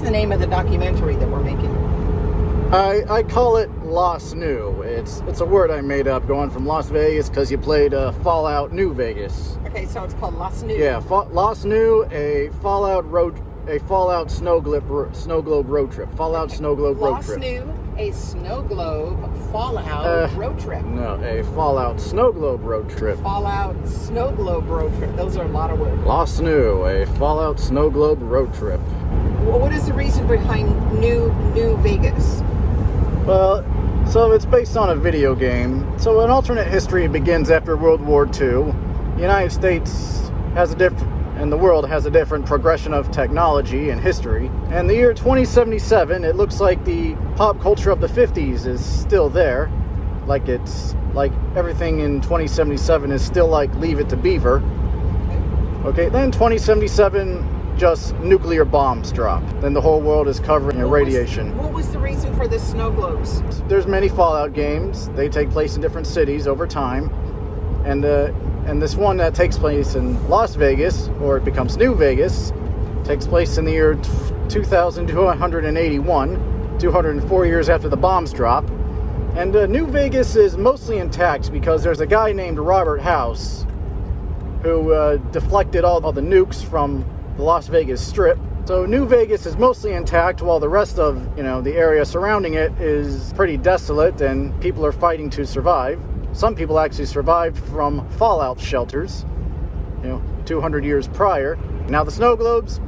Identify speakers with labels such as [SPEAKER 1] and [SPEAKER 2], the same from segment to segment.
[SPEAKER 1] the name of the documentary that we're making?
[SPEAKER 2] I call it Los New. It's a word I made up going from Las Vegas because you played Fallout New Vegas.
[SPEAKER 1] Okay, so it's called Los New.
[SPEAKER 2] Yeah, Los New, a Fallout snow globe road trip. Fallout snow globe road trip.
[SPEAKER 1] Los New, a snow globe Fallout road trip.
[SPEAKER 2] No, a Fallout snow globe road trip.
[SPEAKER 1] Fallout snow globe road trip. Those are a lot of words.
[SPEAKER 2] Los New, a Fallout snow globe road trip.
[SPEAKER 1] Well, what is the reason behind New Vegas?
[SPEAKER 2] Well, so it's based on a video game. So an alternate history begins after World War II. The United States and the world has a different progression of technology and history. And the year 2077, it looks like the pop culture of the 50s is still there. Like everything in 2077 is still like Leave It to Beaver. Okay, then 2077, just nuclear bombs drop. Then the whole world is covered in radiation.
[SPEAKER 1] What was the reason for the snow globes?
[SPEAKER 2] There's many Fallout games. They take place in different cities over time. And this one that takes place in Las Vegas, or it becomes New Vegas, takes place in the year 2281, 204 years after the bombs drop. And New Vegas is mostly intact because there's a guy named Robert House who deflected all the nukes from the Las Vegas Strip. So New Vegas is mostly intact while the rest of, the area surrounding it is pretty desolate and people are fighting to survive. Some people actually survived from fallout shelters, 200 years prior. Now the snow globes,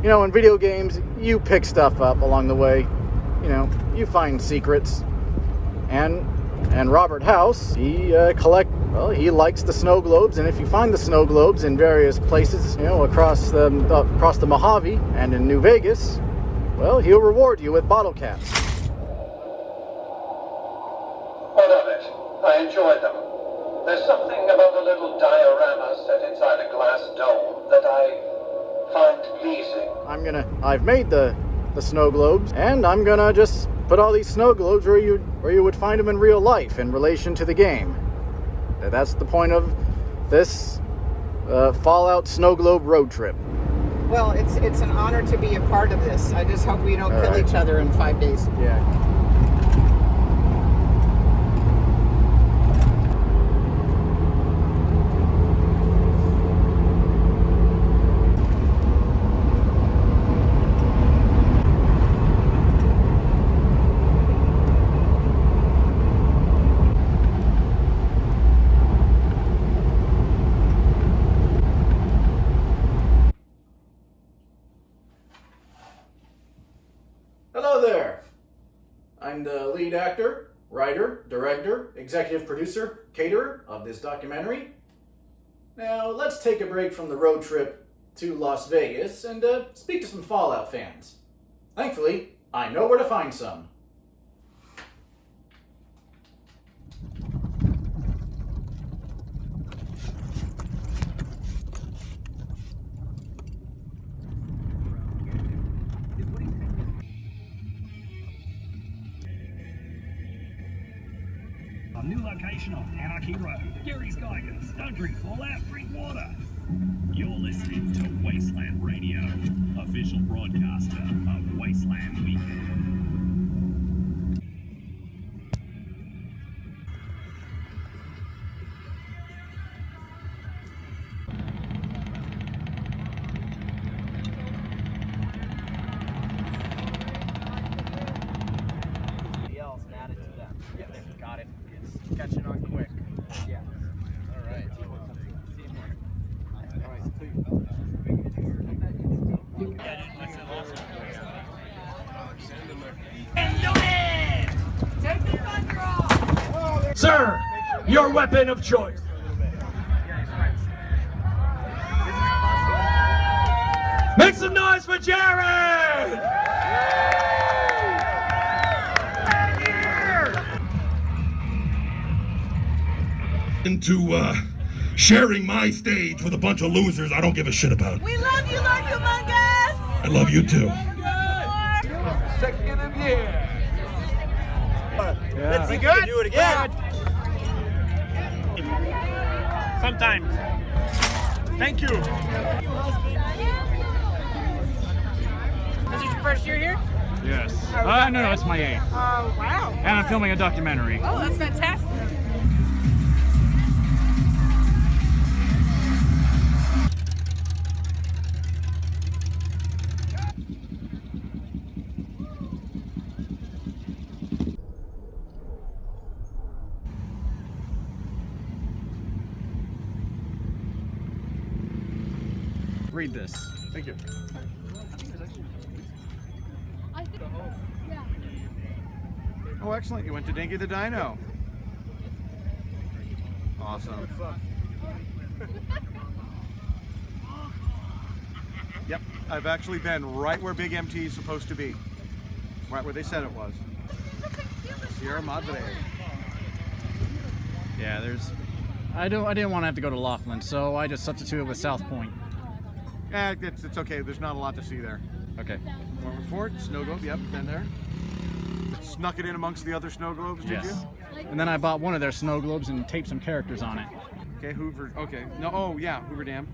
[SPEAKER 2] in video games, you pick stuff up along the way. You find secrets. And Robert House, he likes the snow globes, and if you find the snow globes in various places, across the Mojave and in New Vegas, well, he'll reward you with bottle caps.
[SPEAKER 3] What of it? I enjoy them. There's something about a little diorama set inside a glass dome that I find pleasing.
[SPEAKER 2] I've made the snow globes, and I'm gonna just put all these snow globes where you would find them in real life in relation to the game. That's the point of this Fallout snow globe road trip.
[SPEAKER 1] Well, it's an honor to be a part of this. I just hope we don't kill each other in 5 days.
[SPEAKER 2] Yeah. Hello there. I'm the lead actor, writer, director, executive producer, caterer of this documentary. Now, let's take a break from the road trip to Las Vegas and speak to some Fallout fans. Thankfully, I know where to find some.
[SPEAKER 4] A new location on Anarchy Road. Gary's Geigers. Don't drink Fallout, drink water. You're listening to Wasteland Radio, official broadcaster of Wasteland Weekend.
[SPEAKER 5] Catching on quick. Yeah. All right.
[SPEAKER 4] Sir, your weapon of choice. Make some noise for Jared!
[SPEAKER 6] Into sharing my stage with a bunch of losers I don't give a shit about.
[SPEAKER 7] We love you, Lord Humongous!
[SPEAKER 6] I love you too.
[SPEAKER 5] Second of year.
[SPEAKER 7] Let's see if we can do it again. Yeah.
[SPEAKER 4] Sometimes. Thank you.
[SPEAKER 7] first year here?
[SPEAKER 8] Yes.
[SPEAKER 7] Oh,
[SPEAKER 8] No, it's my 8th.
[SPEAKER 7] Oh, wow.
[SPEAKER 8] And I'm filming a documentary.
[SPEAKER 7] Oh, that's fantastic.
[SPEAKER 8] Read this.
[SPEAKER 2] Thank you.
[SPEAKER 9] Oh, excellent. You went to Dinky the Dino. Awesome. Yep, I've actually been right where Big MT is supposed to be. Right where they said it was. Sierra Madre.
[SPEAKER 8] Yeah, I didn't want to have to go to Laughlin, so I just substituted with South Point.
[SPEAKER 9] Yeah, it's okay. There's not a lot to see there.
[SPEAKER 8] Okay.
[SPEAKER 9] Mormon Fort, snow globe. Yep, been there. Snuck it in amongst the other snow globes, did
[SPEAKER 8] Yes.
[SPEAKER 9] you?
[SPEAKER 8] And then I bought one of their snow globes and taped some characters on it.
[SPEAKER 9] Okay, Hoover. Okay. No. Oh, yeah, Hoover Dam.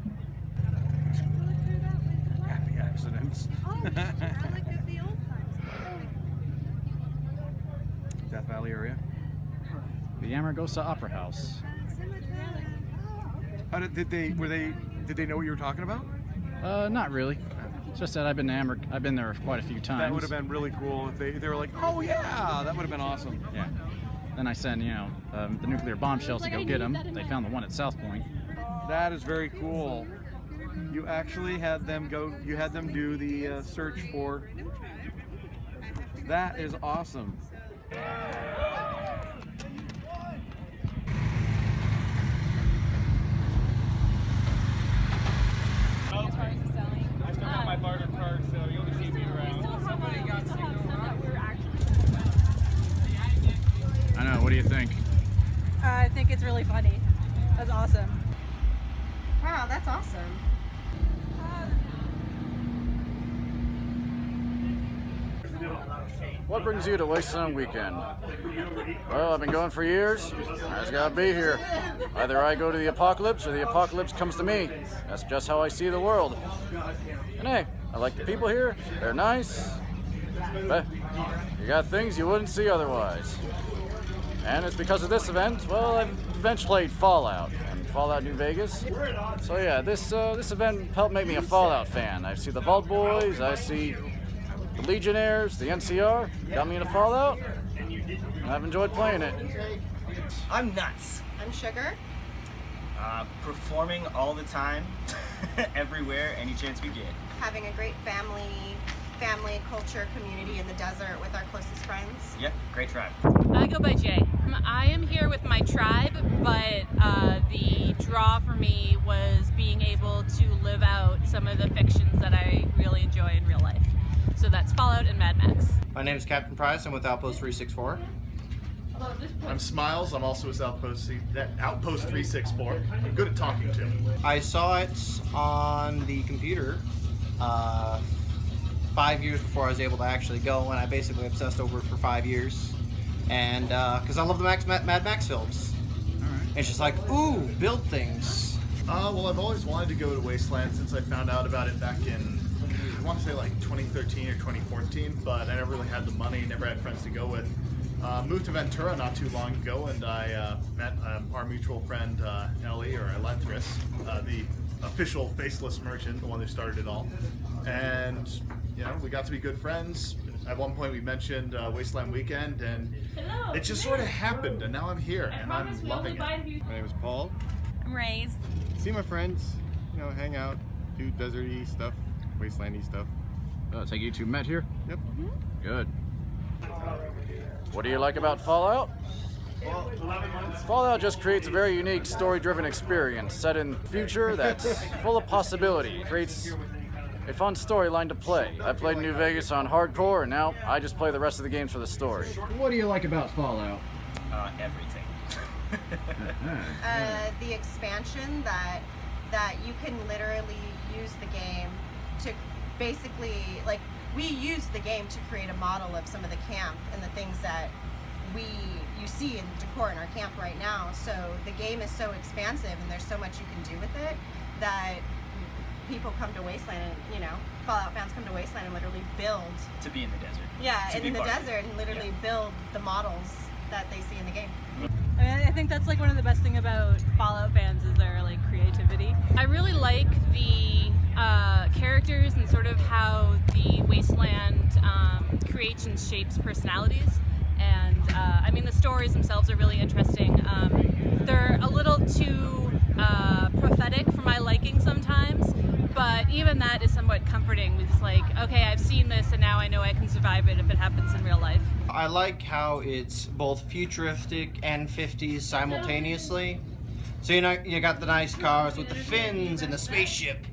[SPEAKER 9] Happy accidents. Death Valley area.
[SPEAKER 8] The Amargosa Opera House.
[SPEAKER 9] How did they know what you were talking about?
[SPEAKER 8] Not really. It's just that I've been there quite a few times.
[SPEAKER 9] That would have been really cool if they were like, oh yeah, that would have been awesome.
[SPEAKER 8] Yeah. Then I sent, the nuclear bomb shells to go get them. They found the one at South Point.
[SPEAKER 9] That is very cool. You actually had them do the search for. That is awesome.
[SPEAKER 5] I still got my barter card, so you'll see me around.
[SPEAKER 8] I know, what do you think?
[SPEAKER 10] I think it's really funny. That's awesome. Wow, that's awesome.
[SPEAKER 2] What brings you to Wasteland Weekend? Well, I've been going for years. I just gotta be here. Either I go to the apocalypse or the apocalypse comes to me. That's just how I see the world. And hey, I like the people here. They're nice. But you got things you wouldn't see otherwise. And it's because of this event, well, I've eventually played Fallout and Fallout New Vegas. So yeah, this event helped make me a Fallout fan. I see the Vault Boys, I see the Legionnaires, the NCR, got me into Fallout, and I've enjoyed playing it.
[SPEAKER 11] I'm nuts.
[SPEAKER 10] I'm Sugar.
[SPEAKER 11] Performing all the time, everywhere, any chance we get.
[SPEAKER 10] Having a great family culture community in the desert with our closest friends.
[SPEAKER 11] Yep, great tribe.
[SPEAKER 12] I go by Jay. I am here with my tribe, but the draw for me was being able to live out some of the fictions that I really enjoy in real life. So that's Fallout and Mad Max.
[SPEAKER 13] My name is Captain Price. I'm with Outpost 364.
[SPEAKER 14] I'm Smiles. I'm also with Outpost 364. I'm good at talking to.
[SPEAKER 13] I saw it on the computer 5 years before I was able to actually go, and I basically obsessed over it for 5 years. And because I love the Mad Max films.
[SPEAKER 14] All right.
[SPEAKER 13] It's just like, ooh, build things.
[SPEAKER 14] Well, I've always wanted to go to Wasteland since I found out about it back in, I want to say like 2013 or 2014, but I never really had the money, never had friends to go with. Moved to Ventura not too long ago, and I met our mutual friend Ellie, or Elentris, the official faceless merchant, the one who started it all. And we got to be good friends. At one point we mentioned Wasteland Weekend, and it just sort of happened, and now I'm here, and I'm loving it.
[SPEAKER 15] My name is Paul.
[SPEAKER 12] I'm raised.
[SPEAKER 15] See my friends, hang out, do desert-y stuff, wasteland-y stuff.
[SPEAKER 2] Oh, so you two met here?
[SPEAKER 15] Yep.
[SPEAKER 2] Good. What do you like about Fallout? Fallout just creates a very unique story-driven experience set in the future that's full of possibility. Creates a fun storyline to play. I played New Vegas on hardcore, and now I just play the rest of the games for the story.
[SPEAKER 8] What do you like about Fallout?
[SPEAKER 11] Everything.
[SPEAKER 10] The expansion that you can literally use the game to basically, like, we use the game to create a model of some of the camp and the things that you see in decor in our camp right now. So the game is so expansive and there's so much you can do with it that people come to Wasteland and, you know, Fallout fans come to Wasteland and literally build.
[SPEAKER 11] To be in the desert.
[SPEAKER 10] Yeah,
[SPEAKER 11] To
[SPEAKER 10] and
[SPEAKER 11] be
[SPEAKER 10] in the
[SPEAKER 11] part of it.
[SPEAKER 10] desert and literally build the models that they see in the game.
[SPEAKER 12] I mean, I think that's like one of the best thing about Fallout fans is their like creativity. I really like the characters and sort of how the Wasteland creates and shapes personalities. And I mean, the stories themselves are really interesting. They're a little too prophetic for my liking sometimes, but even that is somewhat comforting. It's like, okay, I've seen this and now I know I can survive it if it happens in real life.
[SPEAKER 13] I like how it's both futuristic and 50s simultaneously. So you got the nice cars with the fins and the spaceship,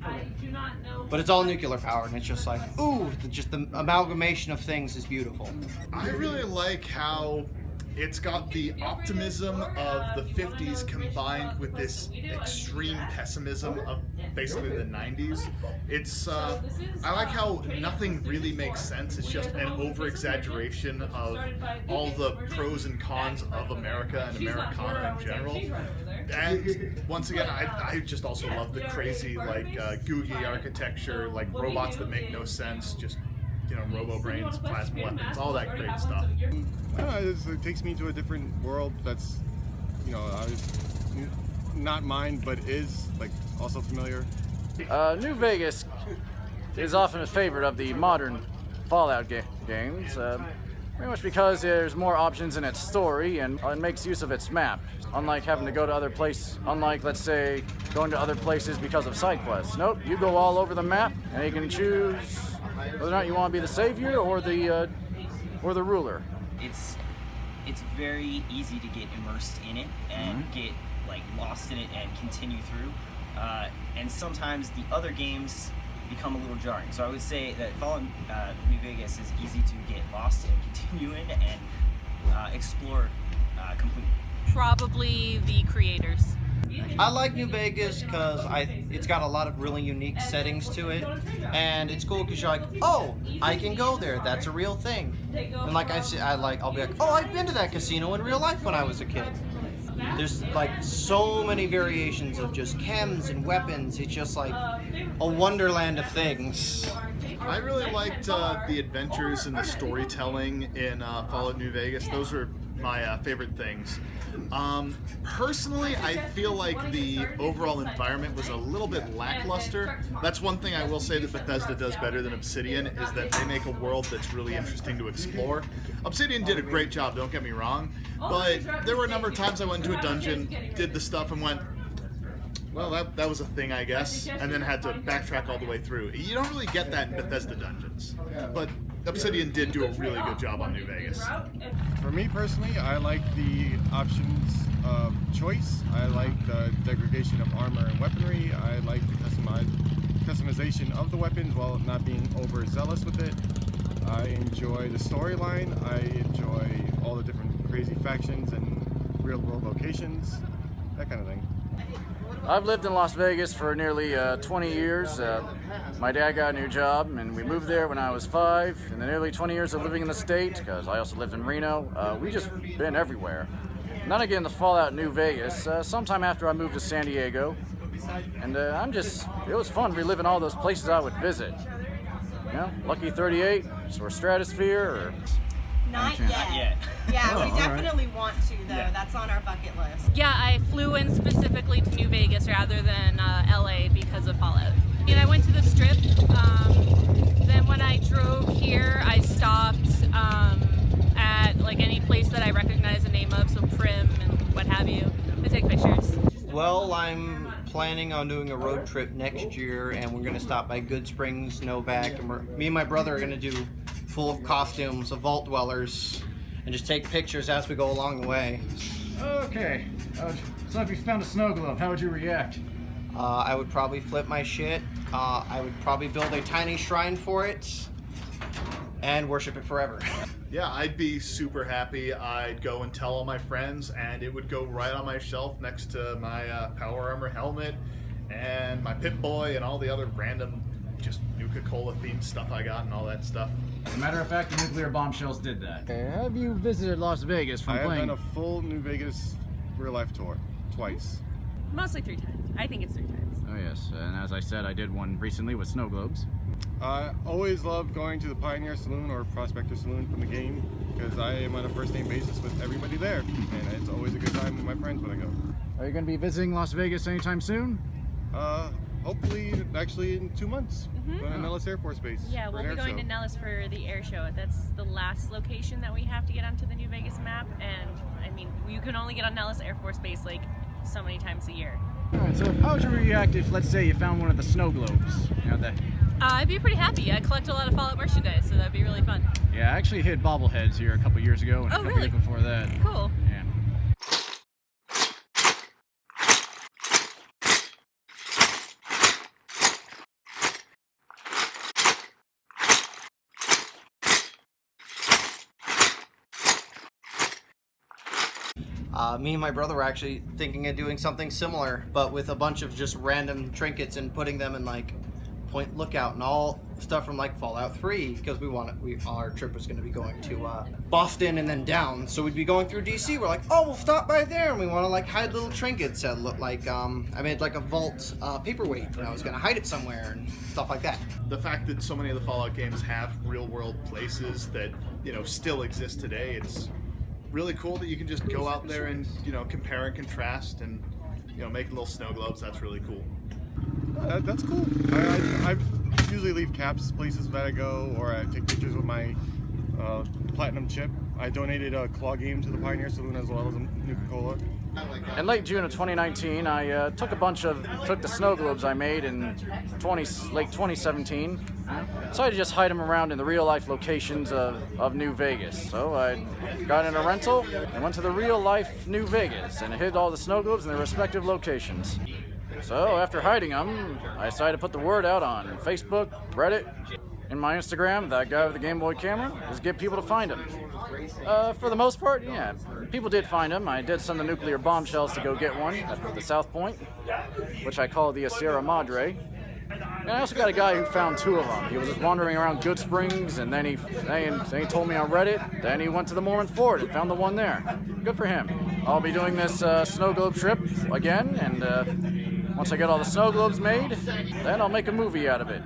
[SPEAKER 13] but it's all nuclear powered, and it's just like, ooh, just the amalgamation of things is beautiful.
[SPEAKER 14] I really like how it's got the optimism of the 50s combined with this extreme pessimism of basically the 90s. It's I like how nothing really makes sense. It's just an over-exaggeration of all the pros and cons of America and Americana in general. And once again, I just also love the crazy, like, Googie architecture, like robots that make no sense, just, you know, robo-brains, plasma weapons, all that great stuff.
[SPEAKER 15] I don't know, it takes me to a different world that's, you know, not mine, but is, like, also familiar.
[SPEAKER 2] New Vegas is often a favorite of the modern Fallout games, pretty much because there's more options in its story and makes use of its map, unlike having to go to other places, unlike, let's say, going to other places because of side quests. Nope, you go all over the map, and you can choose whether or not you want to be the savior or the ruler.
[SPEAKER 11] It's very easy to get immersed in it and get like lost in it and continue through. And sometimes the other games become a little jarring. So I would say that Fallout New Vegas is easy to get lost in, continue in, and explore completely.
[SPEAKER 12] Probably the creators.
[SPEAKER 13] I like New Vegas because it's got a lot of really unique settings to it, and it's cool because you're like, oh, I can go there. That's a real thing. And like I said, I'll be like, oh, I've been to that casino in real life when I was a kid. There's like so many variations of just chems and weapons. It's just like a wonderland of things.
[SPEAKER 14] I really liked the adventures and the storytelling in Fallout New Vegas. Those were my favorite things. Personally, I feel like the overall environment was a little bit lackluster. That's one thing I will say that Bethesda does better than Obsidian, is that they make a world that's really interesting to explore. Obsidian did a great job, don't get me wrong, but there were a number of times I went into a dungeon, did the stuff, and went, well, that was a thing, I guess, and then had to backtrack all the way through. You don't really get that in Bethesda dungeons, but Obsidian did do a really good job on New Vegas.
[SPEAKER 15] For me personally, I like the options of choice. I like the degradation of armor and weaponry. I like the customization of the weapons while not being overzealous with it. I enjoy the storyline. I enjoy all the different crazy factions and real world locations, that kind of thing.
[SPEAKER 2] I've lived in Las Vegas for nearly 20 years. My dad got a new job, and we moved there when I was 5. In the nearly 20 years of living in the state, because I also lived in Reno, we just been everywhere. Not again the Fallout New Vegas. Sometime after I moved to San Diego, and it was fun reliving all those places I would visit. You know, Lucky 38, or Stratosphere, or...
[SPEAKER 10] Not yet. Yeah, we definitely want to, though.
[SPEAKER 11] Yeah.
[SPEAKER 10] That's on our bucket list.
[SPEAKER 12] Yeah, I flew in specifically to New Vegas rather than LA because of Fallout. And I went to the Strip. Then when I drove here, I stopped at like any place that I recognize the name of, so Prim and what have you, to take pictures.
[SPEAKER 13] Well, I'm planning on doing a road trip next year, and we're going to stop by Good Springs, Novak, and me and my brother are going to do full costumes of vault dwellers and just take pictures as we go along the way.
[SPEAKER 2] Okay, so if you found a snow globe, how would you react?
[SPEAKER 13] I would probably flip my shit. I would probably build a tiny shrine for it and worship it forever.
[SPEAKER 14] Yeah, I'd be super happy. I'd go and tell all my friends, and it would go right on my shelf next to my Power Armor helmet and my Pip-Boy and all the other random just Nuka-Cola themed stuff I got and all that stuff.
[SPEAKER 2] As a matter of fact, the nuclear bombshells did that. Okay, have you visited Las Vegas from playing?
[SPEAKER 15] I have done a full New Vegas real life tour, twice.
[SPEAKER 12] Mostly 3 times. I think it's 3 times.
[SPEAKER 2] Oh yes, and as
[SPEAKER 8] I said, I did one recently with snow globes.
[SPEAKER 15] I always love going to the Pioneer Saloon or Prospector Saloon from the game because I am on a first-name basis with everybody there, and it's always a good time with my friends when I go.
[SPEAKER 2] Are you going to be visiting Las Vegas anytime soon?
[SPEAKER 15] Hopefully, actually in 2 months. Going to Nellis Air Force Base.
[SPEAKER 12] Yeah, we'll be going to Nellis for the air show. That's the last location that we have to get onto the New Vegas map, and I mean, you can only get on Nellis Air Force Base like so many times a year.
[SPEAKER 2] Alright, so how would you react if, let's say, you found one of the snow globes? You know,
[SPEAKER 12] I'd be pretty happy. I collect a lot of Fallout merchandise, so that'd be really fun.
[SPEAKER 2] Yeah, I actually hit bobbleheads here a couple years ago and a couple years before that.
[SPEAKER 12] Cool.
[SPEAKER 2] Yeah.
[SPEAKER 13] Me and my brother were actually thinking of doing something similar, but with a bunch of just random trinkets and putting them in like Point Lookout and all stuff from like Fallout 3, because our trip was going to be going to Boston and then down, so we'd be going through DC. We're like, oh, we'll stop by there, and we want to like hide little trinkets that look like I made like a vault paperweight, and I was going to hide it somewhere and stuff like that.
[SPEAKER 14] The fact that so many of the Fallout games have real world places that, you know, still exist today, it's really cool that you can just go out there and, you know, compare and contrast and, you know, make little snow globes. That's really cool.
[SPEAKER 15] That's cool. I usually leave caps places that I go, or I take pictures with my platinum chip. I donated a claw game to the Pioneer Saloon as well as a Nuka-Cola.
[SPEAKER 2] In late June of 2019, I took the snow globes I made in late 2017. Decided to just hide them around in the real life locations of New Vegas. So I got in a rental and went to the real life New Vegas and hid all the snow globes in their respective locations. So after hiding them, I decided to put the word out on Facebook, Reddit, and my Instagram, that guy with the Game Boy camera, just get people to find them. For the most part, yeah, people did find them. I did send the nuclear bombshells to go get one at the South Point, which I call the Sierra Madre. And I also got a guy who found 2 of them. He was just wandering around Good Springs, and then he told me on Reddit. Then he went to the Mormon Fort and found the one there. Good for him. I'll be doing this snow globe trip again, and once I get all the snow globes made, then I'll make a movie out of it.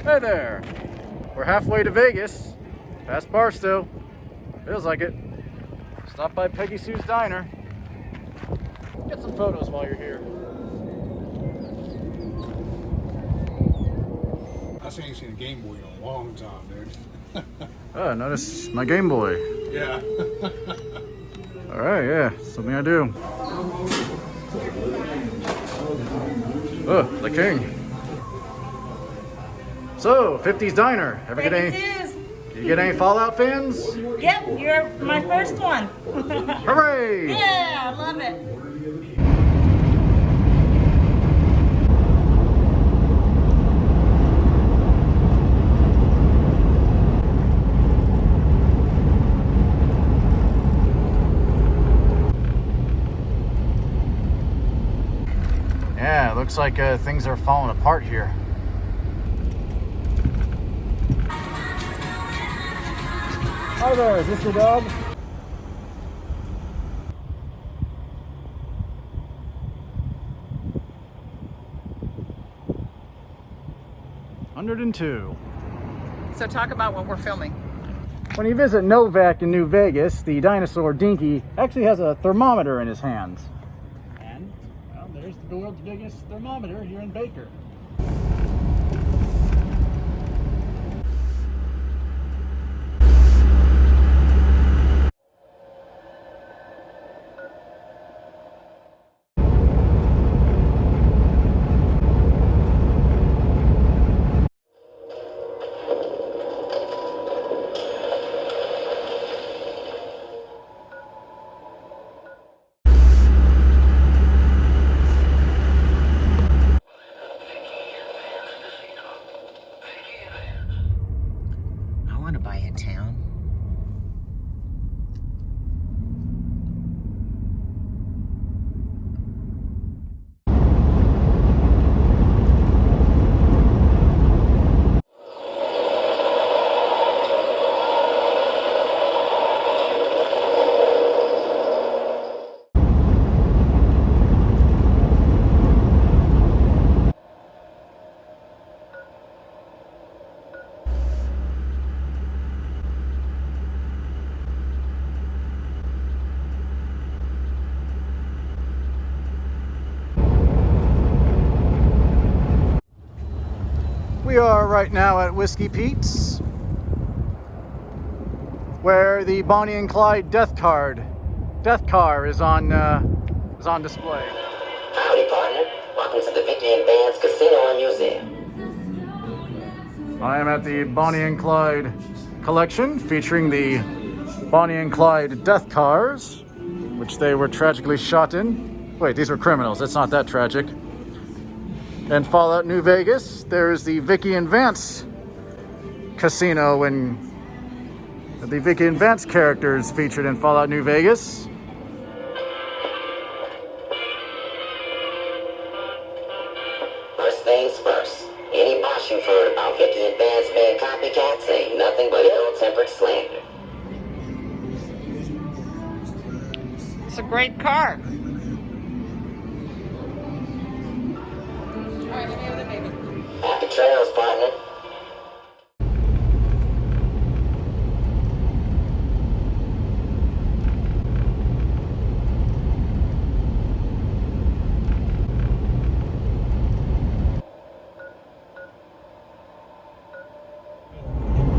[SPEAKER 2] Hey there! We're halfway to Vegas, past Barstow. Feels like it. Stop by Peggy Sue's Diner. Get some photos while you're here.
[SPEAKER 16] I ain't seen a Game Boy in a long time, dude.
[SPEAKER 2] Oh, notice my Game Boy.
[SPEAKER 16] Yeah.
[SPEAKER 2] Alright, yeah, something I do. Oh, the king. So, 50s Diner. Ever get any? You get any Fallout fans?
[SPEAKER 7] Yep, you're my first one.
[SPEAKER 2] Hooray!
[SPEAKER 7] Yeah, I love it.
[SPEAKER 2] Yeah, looks like things are falling apart here. Hi there, is this your dog? $102.
[SPEAKER 1] So talk about what we're filming.
[SPEAKER 2] When you visit Novak in New Vegas, the dinosaur Dinky actually has a thermometer in his hands. And, well, there's the world's biggest thermometer here in Baker. We are right now at Whiskey Pete's, where the Bonnie and Clyde death car is on display.
[SPEAKER 17] Howdy, partner. Welcome to the Victory and Vance Casino and Museum.
[SPEAKER 2] I am at the Bonnie and Clyde collection, featuring the Bonnie and Clyde death cars, which they were tragically shot in. Wait, these were criminals. That's not that tragic. And Fallout New Vegas, there's the Vicky and Vance casino, and the Vicky and Vance characters featured in Fallout New Vegas.
[SPEAKER 17] First things first. Any boss you've heard about Vicky and Vance being copycats ain't nothing but ill-tempered slander.
[SPEAKER 1] It's a great car.
[SPEAKER 17] Happy trails, partner.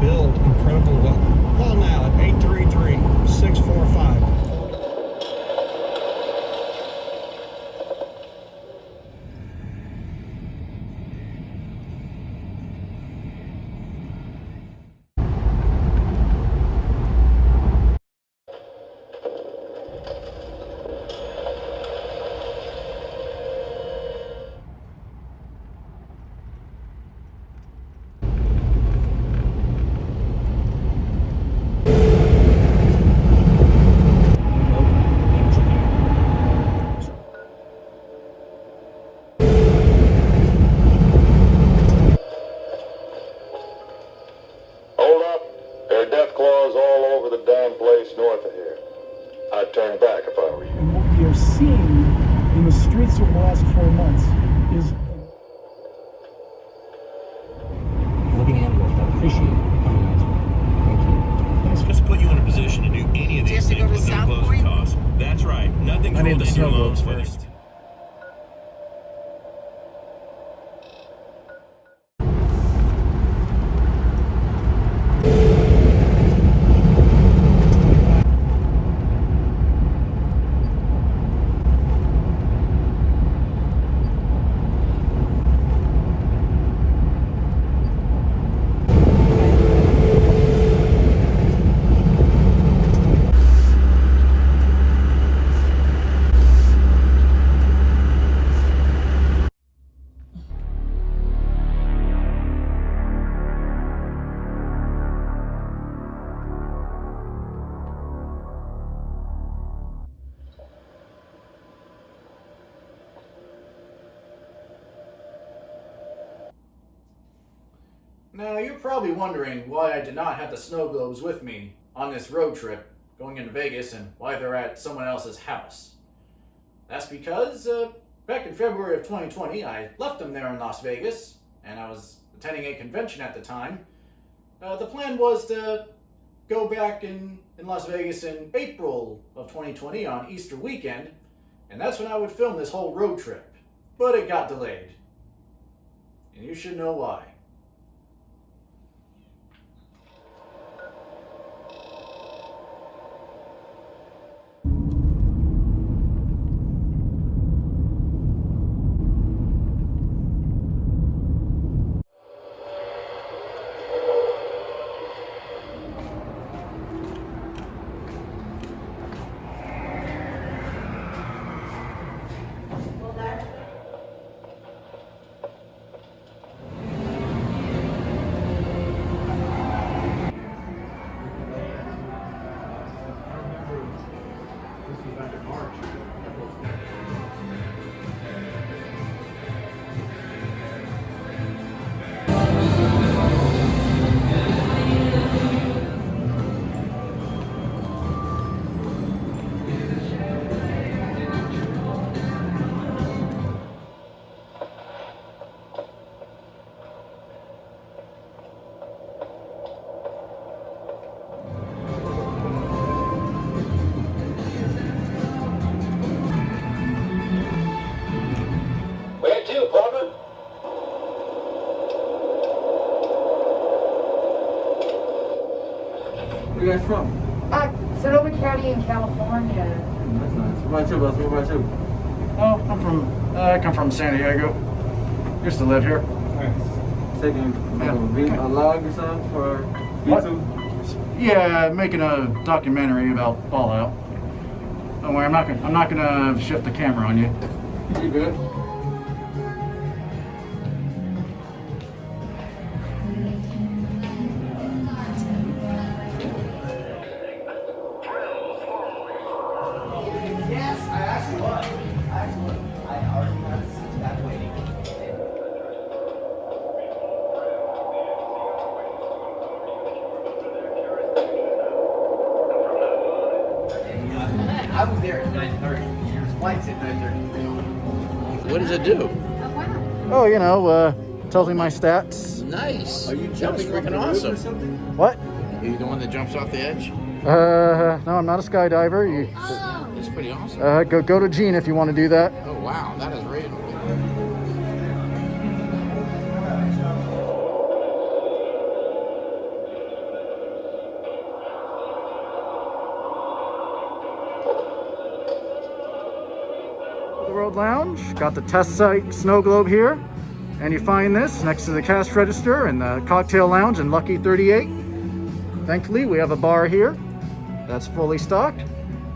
[SPEAKER 18] Build incredible weapon. Call now at 833-645.
[SPEAKER 19] Hold up. There are death claws all over the damn place north of here. I'd turn back if I were you.
[SPEAKER 20] And what we are seeing in the streets over the last 4 months is
[SPEAKER 18] Living animals. I appreciate you coming out. Thank you. Let's put you in a position to do any of these things with no closing costs. That's right. Nothing's
[SPEAKER 2] I need the
[SPEAKER 18] holding your
[SPEAKER 2] snow
[SPEAKER 18] loans
[SPEAKER 2] globes
[SPEAKER 18] first.
[SPEAKER 2] Now, you're probably wondering why I did not have the snow globes with me on this road trip going into Vegas and why they're at someone else's house. That's because back in February of 2020, I left them there in Las Vegas, and I was attending a convention at the time. The plan was to go back in Las Vegas in April of 2020 on Easter weekend, and that's when I would film this whole road trip. But it got delayed. And you should know why.
[SPEAKER 5] you guys from?
[SPEAKER 1] Sonoma County in California.
[SPEAKER 5] That's nice. What about you, Buzz? What about you?
[SPEAKER 2] Oh, I come from San Diego. Used to live here.
[SPEAKER 5] Nice. Taking a log or something for YouTube?
[SPEAKER 2] Yeah, making a documentary about Fallout. Don't worry, I'm not gonna shift the camera on you.
[SPEAKER 5] You good?
[SPEAKER 13] Yes, I actually was. I already had a seat back waiting. I was there at 9:30. Your flight's at 9:30.
[SPEAKER 21] What does it do?
[SPEAKER 2] Oh, you know, tells me my stats.
[SPEAKER 21] Nice. Are you jumping freaking awesome?
[SPEAKER 2] What?
[SPEAKER 21] Are you the one that jumps off the edge?
[SPEAKER 2] No, I'm not a skydiver.
[SPEAKER 21] It's pretty awesome.
[SPEAKER 2] Go to Gene if you want to do that.
[SPEAKER 21] Oh wow, that is really cool.
[SPEAKER 2] The Road Lounge, got the test site snow globe here, and you find this next to the cash register in the cocktail lounge in Lucky 38. Thankfully, we have a bar here that's fully stocked,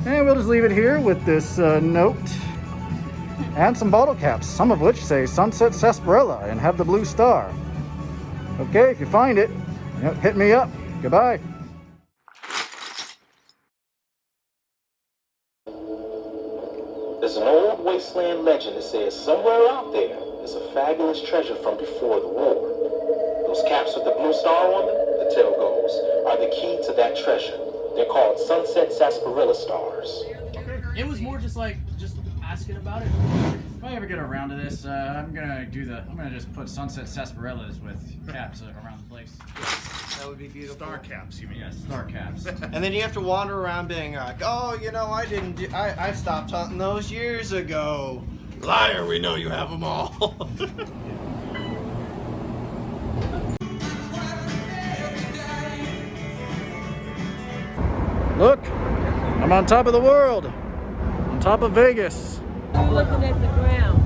[SPEAKER 2] and we'll just leave it here with this note and some bottle caps, some of which say Sunset Sarsaparilla and have the blue star. Okay, if you find it, hit me up. Goodbye.
[SPEAKER 22] There's an old wasteland legend that says somewhere out there is a fabulous treasure from before the war. Those caps with the blue star on them, the tale goes, are the key to that treasure. They're called Sunset Sarsaparilla stars.
[SPEAKER 8] It was more just asking about it. If I ever get around to this, I'm gonna just put Sunset Sarsaparillas with caps around the place.
[SPEAKER 13] That would be beautiful.
[SPEAKER 9] Star caps, you mean?
[SPEAKER 8] Yes, star caps.
[SPEAKER 13] And then you have to wander around being like, oh, you know, I stopped hunting those years ago.
[SPEAKER 21] Liar, we know you have them all.
[SPEAKER 2] Look, I'm on top of the world, on top of Vegas.
[SPEAKER 7] I'm looking at the ground.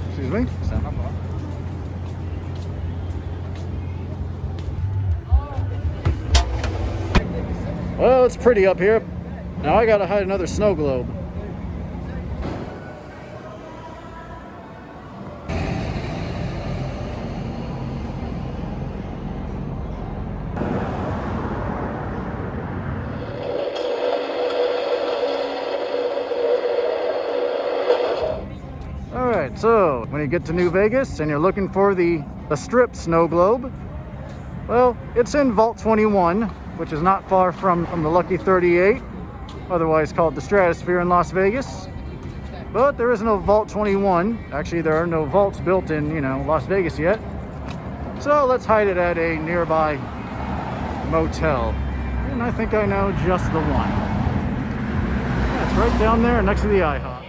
[SPEAKER 2] Excuse me? Stand up. Well, it's pretty up here. Now I gotta hide another snow globe. Alright, so when you get to New Vegas and you're looking for the strip snow globe, well, it's in Vault 21, which is not far from the Lucky 38, otherwise called the Stratosphere in Las Vegas. But there is no Vault 21. Actually, there are no vaults built in, Las Vegas yet. So let's hide it at a nearby motel. And I think I know just the one. Yeah, it's right down there next to the IHOP.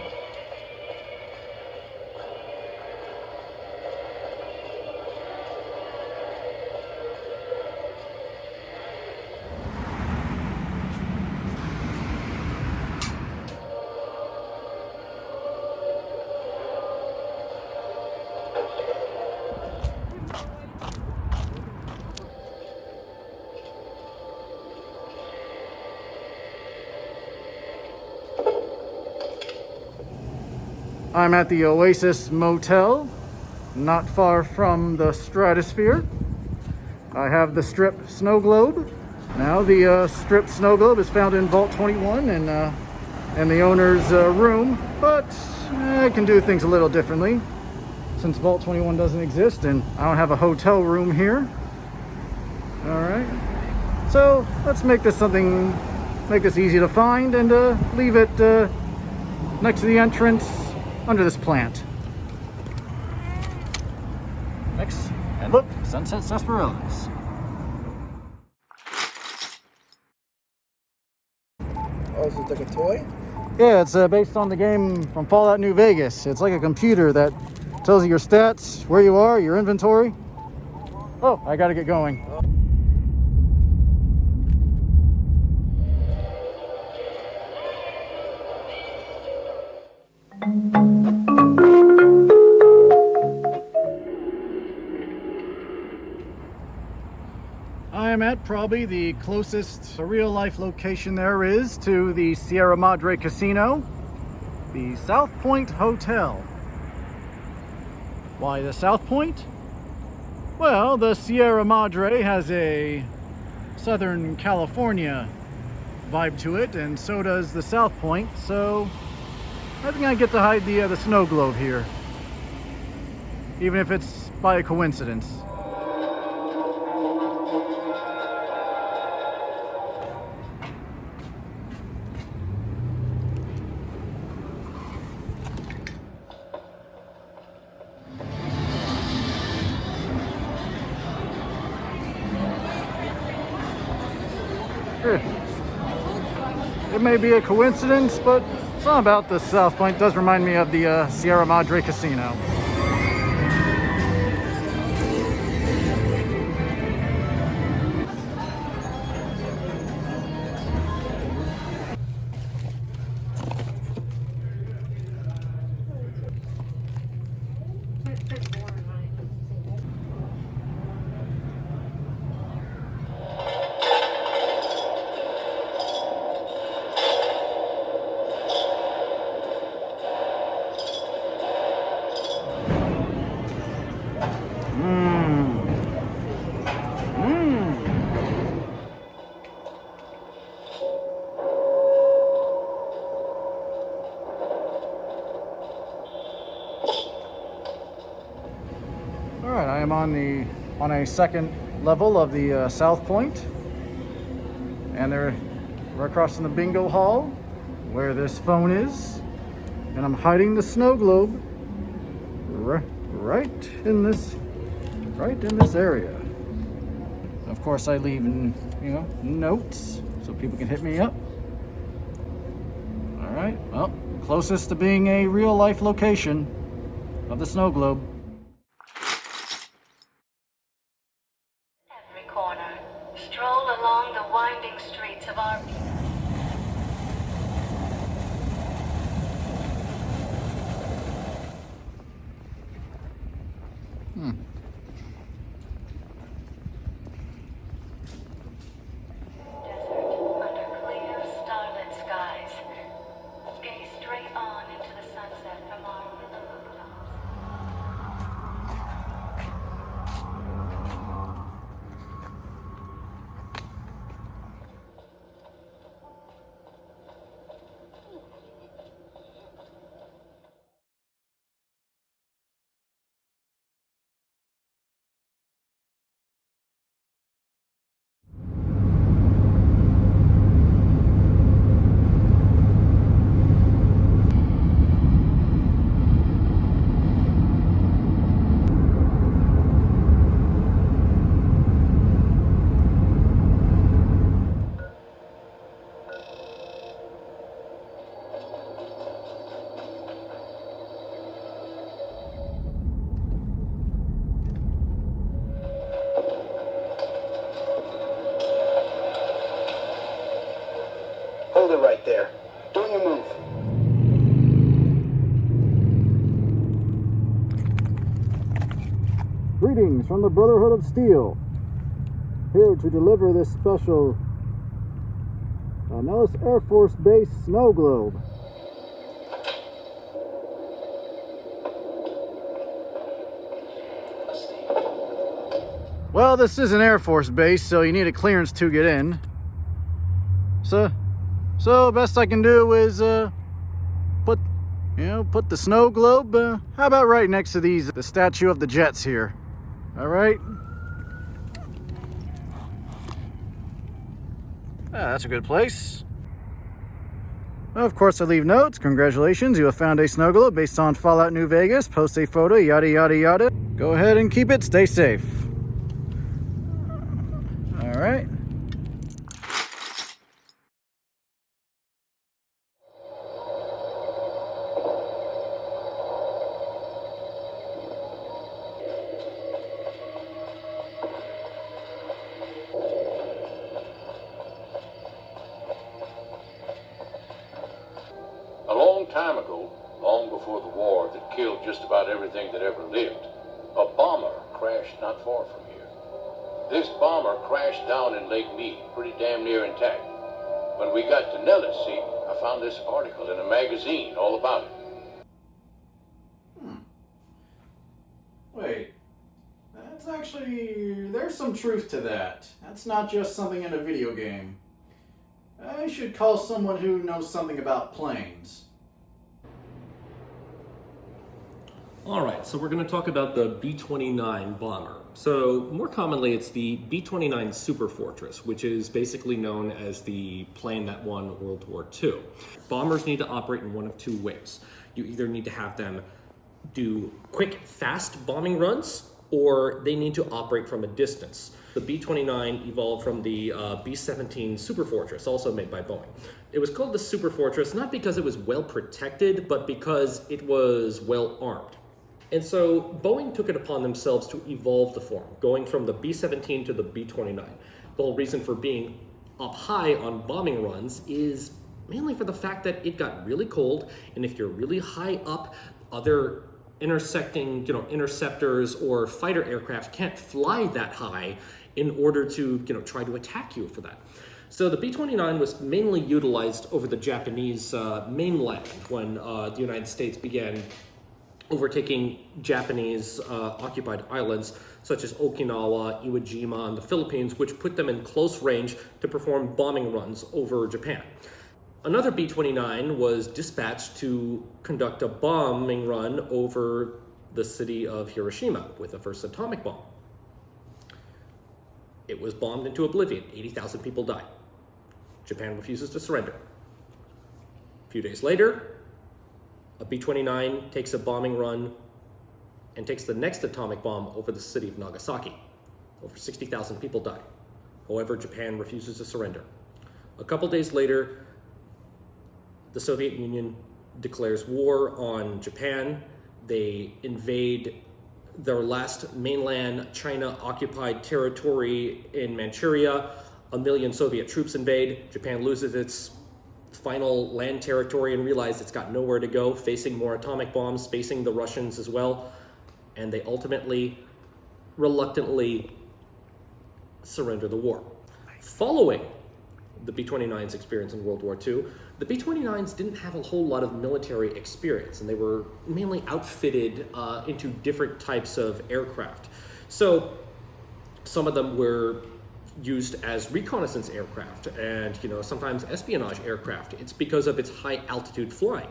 [SPEAKER 2] I'm at the Oasis Motel, not far from the Stratosphere. I have the strip snow globe. Now the strip snow globe is found in Vault 21 in the owner's room, but I can do things a little differently since Vault 21 doesn't exist and I don't have a hotel room here. All right, so let's make this easy to find and leave it next to the entrance under this plant. Next, and look, Sunset Sarsaparillas.
[SPEAKER 13] Oh, is it like a toy?
[SPEAKER 2] Yeah, it's based on the game from Fallout New Vegas. It's like a computer that tells you your stats, where you are, your inventory. Oh, I gotta get going. I am at probably the closest real-life location there is to the Sierra Madre Casino, the South Point Hotel. Why the South Point? Well, the Sierra Madre has a Southern California vibe to it, and so does the South Point, so I think I get to hide the snow globe here, even if it's by a coincidence. It may be a coincidence, but something about the South Point does remind me of the Sierra Madre Casino. Alright, I am on a second level of the South Point, and we're across from the bingo hall where this phone is, and I'm hiding the snow globe right in this area. Of course, I leave notes so people can hit me up. Alright, well, closest to being a real life location of the snow globe.
[SPEAKER 3] Every corner, stroll along the winding streets of our
[SPEAKER 6] Hold it right there. Don't you move.
[SPEAKER 2] Greetings from the Brotherhood of Steel. Here to deliver this special Nellis Air Force Base snow globe. Well, this is an Air Force base, so you need a clearance to get in. So best I can do is put the snow globe. How about right next to the statue of the Jets here? All right. That's a good place. Of course, I leave notes. Congratulations, you have found a snow globe based on Fallout New Vegas. Post a photo, yada yada yada. Go ahead and keep it. Stay safe. All right.
[SPEAKER 4] killed just about everything that ever lived. A bomber crashed not far from here. This bomber crashed down in Lake Mead, pretty damn near intact. When we got to Nellis, see, I found this article in a magazine all about it.
[SPEAKER 2] Wait, that's actually... there's some truth to that. That's not just something in a video game. I should call someone who knows something about planes.
[SPEAKER 11] Alright, so we're going to talk about the B-29 bomber. So, more commonly it's the B-29 Superfortress, which is basically known as the plane that won World War II. Bombers need to operate in one of two ways. You either need to have them do quick, fast bombing runs, or they need to operate from a distance. The B-29 evolved from the B-17 Superfortress, also made by Boeing. It was called the Superfortress not because it was well protected, but because it was well armed. And so Boeing took it upon themselves to evolve the form, going from the B-17 to the B-29. The whole reason for being up high on bombing runs is mainly for the fact that it got really cold, and if you're really high up, other interceptors or fighter aircraft can't fly that high in order to, try to attack you for that. So the B-29 was mainly utilized over the Japanese mainland when the United States began overtaking Japanese occupied islands such as Okinawa, Iwo Jima, and the Philippines, which put them in close range to perform bombing runs over Japan. Another B-29 was dispatched to conduct a bombing run over the city of Hiroshima with the first atomic bomb. It was bombed into oblivion. 80,000 people died. Japan refuses to surrender. A few days later, a B-29 takes a bombing run and takes the next atomic bomb over the city of Nagasaki. Over 60,000 people died. However, Japan refuses to surrender. A couple days later, the Soviet Union declares war on Japan. They invade their last mainland China-occupied territory in Manchuria. 1 million Soviet troops invade. Japan loses its final land territory and realizes it's got nowhere to go, facing more atomic bombs, facing the Russians as well. And they ultimately, reluctantly, surrender the war. Following the B-29's experience in World War II, the B-29s didn't have a whole lot of military experience, and they were mainly outfitted into different types of aircraft. So some of them were used as reconnaissance aircraft and sometimes espionage aircraft. It's because of its high altitude flying.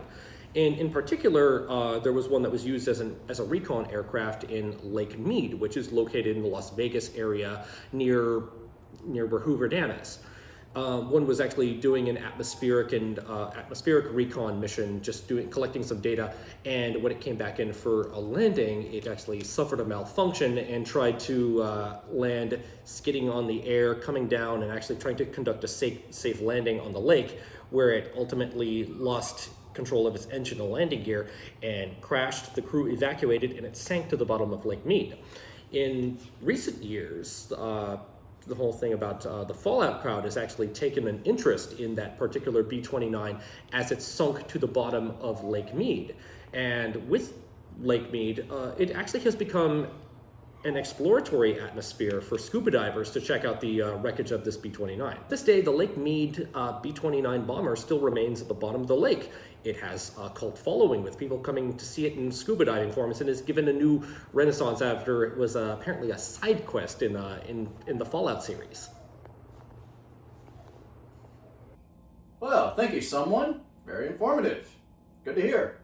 [SPEAKER 11] And in particular, there was one that was used as a recon aircraft in Lake Mead, which is located in the Las Vegas area near where Hoover Dam is. One was actually doing an atmospheric recon mission, just collecting some data, and when it came back in for a landing, it actually suffered a malfunction and tried to land skidding on the air, coming down, and actually trying to conduct a safe landing on the lake, where it ultimately lost control of its engine and landing gear and crashed. The crew evacuated, and it sank to the bottom of Lake Mead. In recent years, the whole thing about the Fallout crowd has actually taken an interest in that particular B-29 as it sunk to the bottom of Lake Mead. And with Lake Mead, it actually has become an exploratory atmosphere for scuba divers to check out the wreckage of this B-29. This day, the Lake Mead B-29 bomber still remains at the bottom of the lake. It has a cult following with people coming to see it in scuba diving forums, and is given a new renaissance after it was apparently a side quest in the Fallout series.
[SPEAKER 2] Well, thank you, someone. Very informative. Good to hear.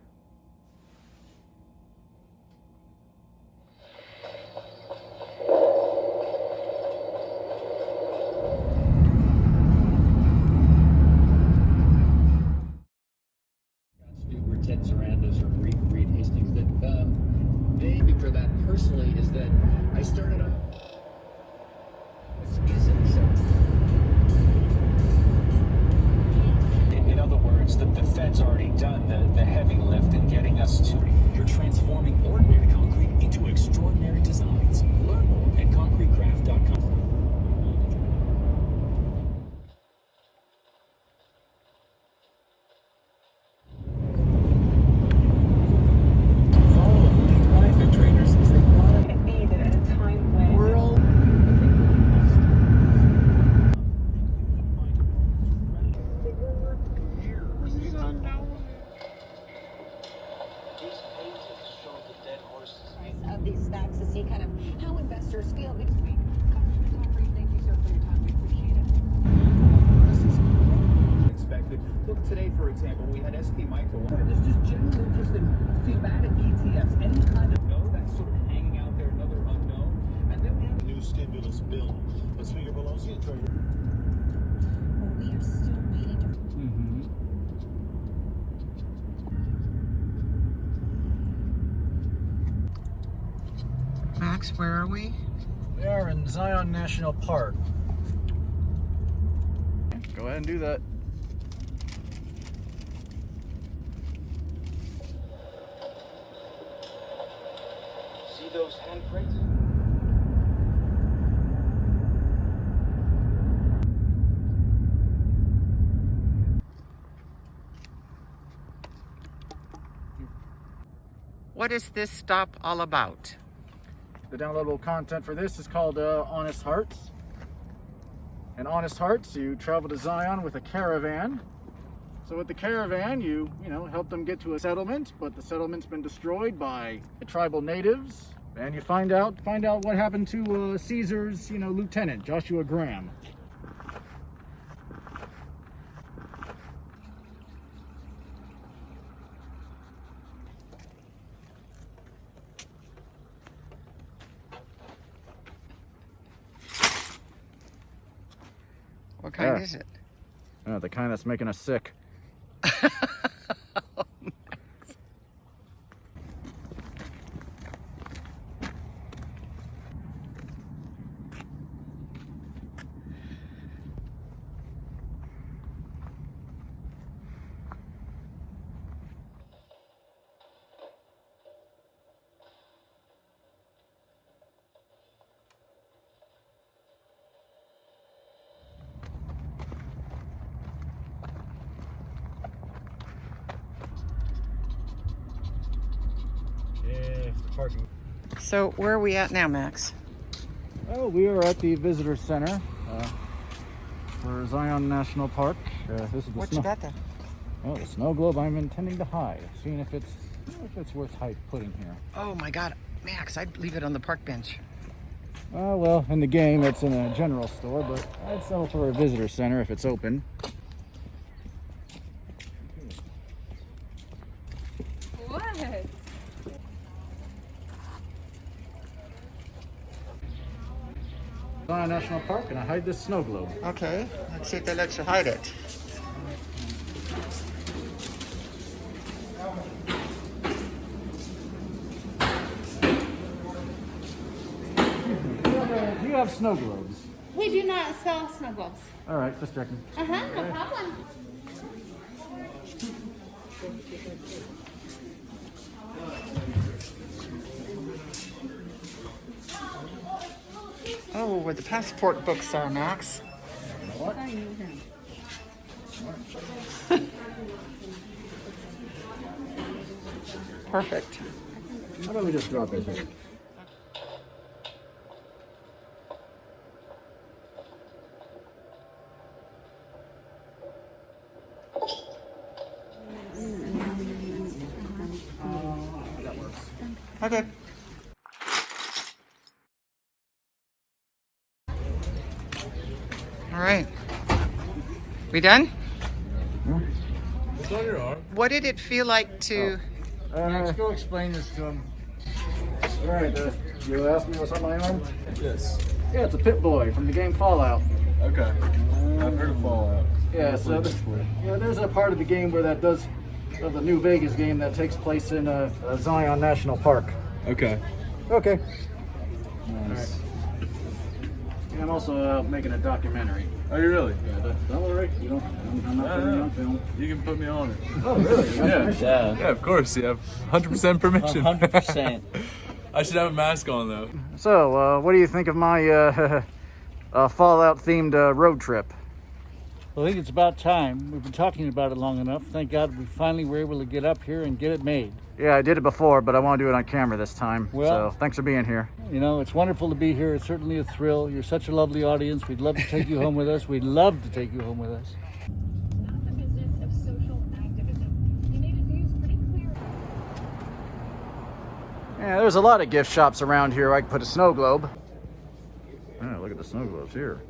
[SPEAKER 23] In other words, the Fed's already done the heavy lifting.
[SPEAKER 16] well, I'll see you, treasure.
[SPEAKER 10] Well, we are still waiting to...
[SPEAKER 1] Max, where are we?
[SPEAKER 2] We are in Zion National Park. Go ahead and do that.
[SPEAKER 22] See those handprints?
[SPEAKER 1] What is this stop all about?
[SPEAKER 2] The downloadable content for this is called Honest Hearts. And Honest Hearts, you travel to Zion with a caravan. So with the caravan, you help them get to a settlement, but the settlement's been destroyed by the tribal natives. And you find out what happened to Caesar's, lieutenant, Joshua Graham.
[SPEAKER 1] What kind is it?
[SPEAKER 2] The kind that's making us sick.
[SPEAKER 1] So where are we at now, Max?
[SPEAKER 2] Oh, we are at the visitor center for Zion National Park. This is the
[SPEAKER 1] What you got there?
[SPEAKER 2] Oh, the snow globe I'm intending to hide, seeing if it's worth putting here.
[SPEAKER 1] Oh my God, Max! I'd leave it on the park bench.
[SPEAKER 2] Well, in the game it's in a general store, but I'd sell it for a visitor center if it's open.
[SPEAKER 10] What?
[SPEAKER 2] Zion National Park, and I hide this snow globe.
[SPEAKER 1] Okay, let's see if they let you hide it.
[SPEAKER 2] Do you have snow globes?
[SPEAKER 10] We do not sell snow globes.
[SPEAKER 2] All right, just checking.
[SPEAKER 10] No problem.
[SPEAKER 1] Oh, where the passport books are, Max.
[SPEAKER 2] What?
[SPEAKER 1] Perfect.
[SPEAKER 2] How about we just drop it here? That works.
[SPEAKER 1] Okay. All right. We done?
[SPEAKER 16] It's on your arm.
[SPEAKER 1] What did it feel like to...
[SPEAKER 2] Max, go explain this to him. All right, you asked me what's on my arm?
[SPEAKER 16] Yes.
[SPEAKER 2] Yeah, it's a Pit Boy from the game Fallout.
[SPEAKER 16] Okay. I've heard of Fallout.
[SPEAKER 2] Yeah, so there's a part of the game where of the New Vegas game that takes place in Zion National Park.
[SPEAKER 16] Okay.
[SPEAKER 2] Okay.
[SPEAKER 16] Nice.
[SPEAKER 2] Right. Yeah, I'm also making a documentary.
[SPEAKER 16] Are you really?
[SPEAKER 2] Yeah, don't worry. I'm not putting you on film.
[SPEAKER 16] You can put me on it.
[SPEAKER 2] Oh, really?
[SPEAKER 16] Yeah, of course. You have 100% permission.
[SPEAKER 5] 100%.
[SPEAKER 16] I should have a mask on, though.
[SPEAKER 2] So, what do you think of my Fallout-themed road trip?
[SPEAKER 5] Well, I think it's about time. We've been talking about it long enough. Thank God we finally were able to get up here and get it made.
[SPEAKER 2] Yeah, I did it before, but I want to do it on camera this time.
[SPEAKER 5] Well,
[SPEAKER 2] so, thanks for being here.
[SPEAKER 5] It's wonderful to be here. It's certainly a thrill. You're such a lovely audience. We'd love to take you home with us. We'd love to take you home with us.
[SPEAKER 10] Not the business of social activism. He made his views pretty clear.
[SPEAKER 2] Yeah, there's a lot of gift shops around here. I can put a snow globe. Oh, look at the snow globes here.